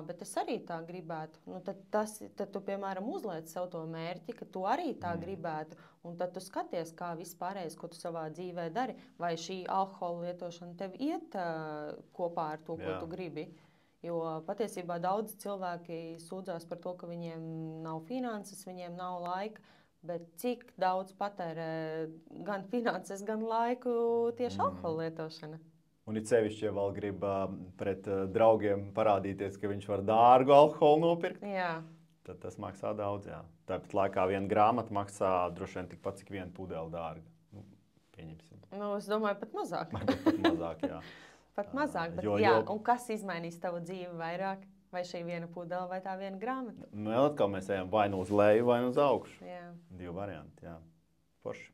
bet es arī tā gribētu. Nu, tad tu, piemēram, uzliec sev to mērķi, ka tu arī tā gribētu. Un tad tu skaties, kā vispārējais, ko tu savā dzīvē dari. Vai šī alkohola lietošana tev iet kopā ar to, ko tu gribi. Jo patiesībā daudzi cilvēki sūdzās par to, ka viņiem nav finanses, viņiem nav laika. Bet cik daudz patērē gan finanses, gan laiku tieši alkohola lietošana? Un it sevišķi, ja vēl grib pret draugiem parādīties, ka viņš var dārgu alkoholu nopirkt, tad tas maksā daudz. Jā. Tāpat laikā viena grāmata maksā droši vien tikpat, cik viena pudele dārga. Nu, pieņemsim. Nu, es domāju, pat mazāk. Pat mazāk, jā. Pat mazāk, bet un kas izmainīs tavu dzīvi vairāk? Vai šī viena pudele vai tā viena grāmata? Nu, atkal mēs ejam vai nu uz leju, vai nu uz augšu. Jā. 2 varianti, jā. Forši.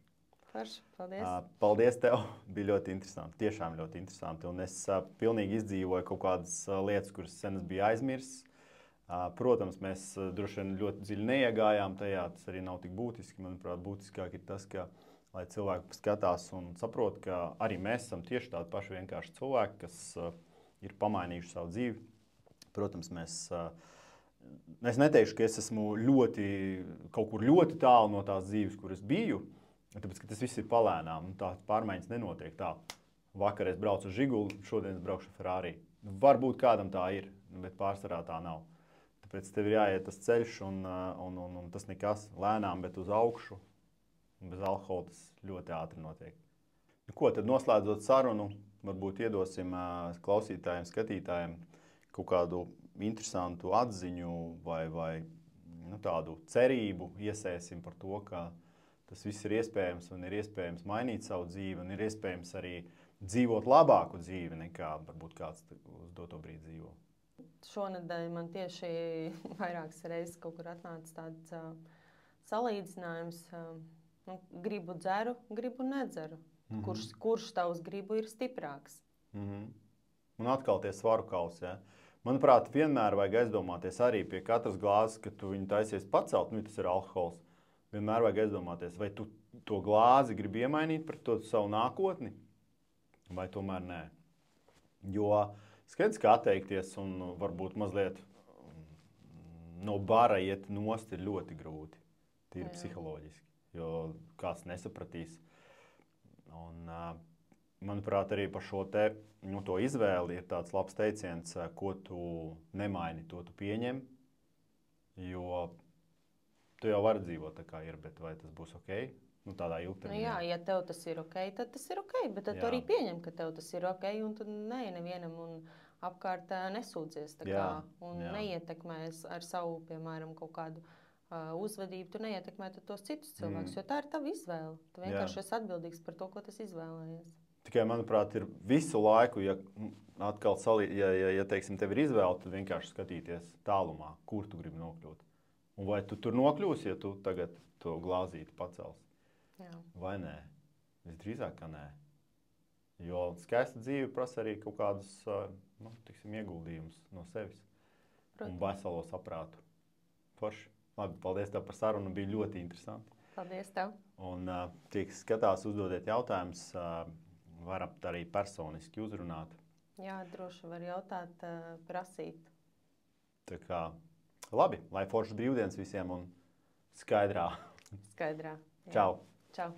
Paldies. Paldies tev. Bija ļoti interesanti. Tiešām ļoti interesanti. Un es pilnīgi izdzīvoju kaut kādas lietas, kuras sen es biju aizmirsis. Protams, mēs droši vien ļoti dziļi neiegājām tajā. Tas arī nav tik būtiski. Manuprāt, būtiskāk ir tas, ka lai cilvēki skatās un saprot, ka arī mēs esam tieši tādi paši vienkārši cilvēki, kas ir pamainījuši savu dzīvi. Protams, es neteikšu, ka es esmu kaut kur ļoti tālu no tās dzīves, kur es biju. Tāpēc, ka tas viss ir palēnām, tā pārmaiņas nenotiek tā. Vakar es braucu uz Žiguli, šodien es braukšu Ferrari. Varbūt kādam tā ir, bet pārsvarā tā nav. Tāpēc tev ir jāiet tas ceļš un tas nekas lēnām, bet uz augšu. Bez alkohola tas ļoti ātri notiek. Ko tad noslēdzot sarunu, varbūt iedosim klausītājiem, skatītājiem kaut kādu interesantu atziņu vai tādu cerību iesēsim par to, ka tas viss ir iespējams un ir iespējams mainīt savu dzīvi un ir iespējams arī dzīvot labāku dzīvi nekā varbūt kāds uz doto brīdi dzīvo. Šonedēļ man tieši vairākas reizes kaut kur atnāca tāds salīdzinājums. Gribu dzeru, gribu nedzeru. Kurš tavs gribu ir stiprāks? Un atkal tie svaru kausi, ja? Manuprāt, vienmēr vajag aizdomāties arī pie katras glāzes, ka tu viņu taisies pacelt, tas ir alkohols. Vienmēr vajag aizdomāties, vai tu to glāzi gribi iemainīt par to savu nākotni, vai tomēr nē. Jo skaidrs, ka atteikties un varbūt mazliet no bara iet nost ir ļoti grūti, tīri Jā. psiholoģiski, jo kāds nesapratīs. Un, manuprāt, arī par šo te, to izvēli ir tāds labs teiciens, ko tu nemaini, to tu pieņem, jo tu jau vari dzīvot tā kā ir, bet vai tas būs ok? Tādā ilgtermiņā. Jā, ja tev tas ir ok, tad tas ir ok, bet tad tu arī pieņem, ka tev tas ir ok, un tu nevienam un apkārt nesūdzies tā kā, un neietekmēs ar savu, piemēram, kaut kādu uzvedību, tu neietekmē tos citus cilvēkus, jo tā ir tava izvēle. Tu vienkārši esi atbildīgs par to, ko tas izvēlējies. Tikai, manuprāt, ir visu laiku, ja atkal teiksim, tev ir izvēle, tad vienkārši skatīties tālumā, kur tu gribi nokļūt. Un vai tu tur nokļūsi, ja tu tagad to glāzīti pacels? Jā. Vai nē? Visdrīzāk, ka nē. Jo skaista dzīve prasa arī kaut kādus ieguldījumus no sevis. Protams. Un veselo saprātu. Forši. Labi, paldies tev par sarunu, bija ļoti interesanti. Paldies tev. Un tie, kas skatās, uzdodiet jautājumus, varat arī personiski uzrunāt. Jā, droši var jautāt, prasīt. Tā kā, labi, lai foršas brīvdienas visiem un skaidrā. Skaidrā. Čau. Čau.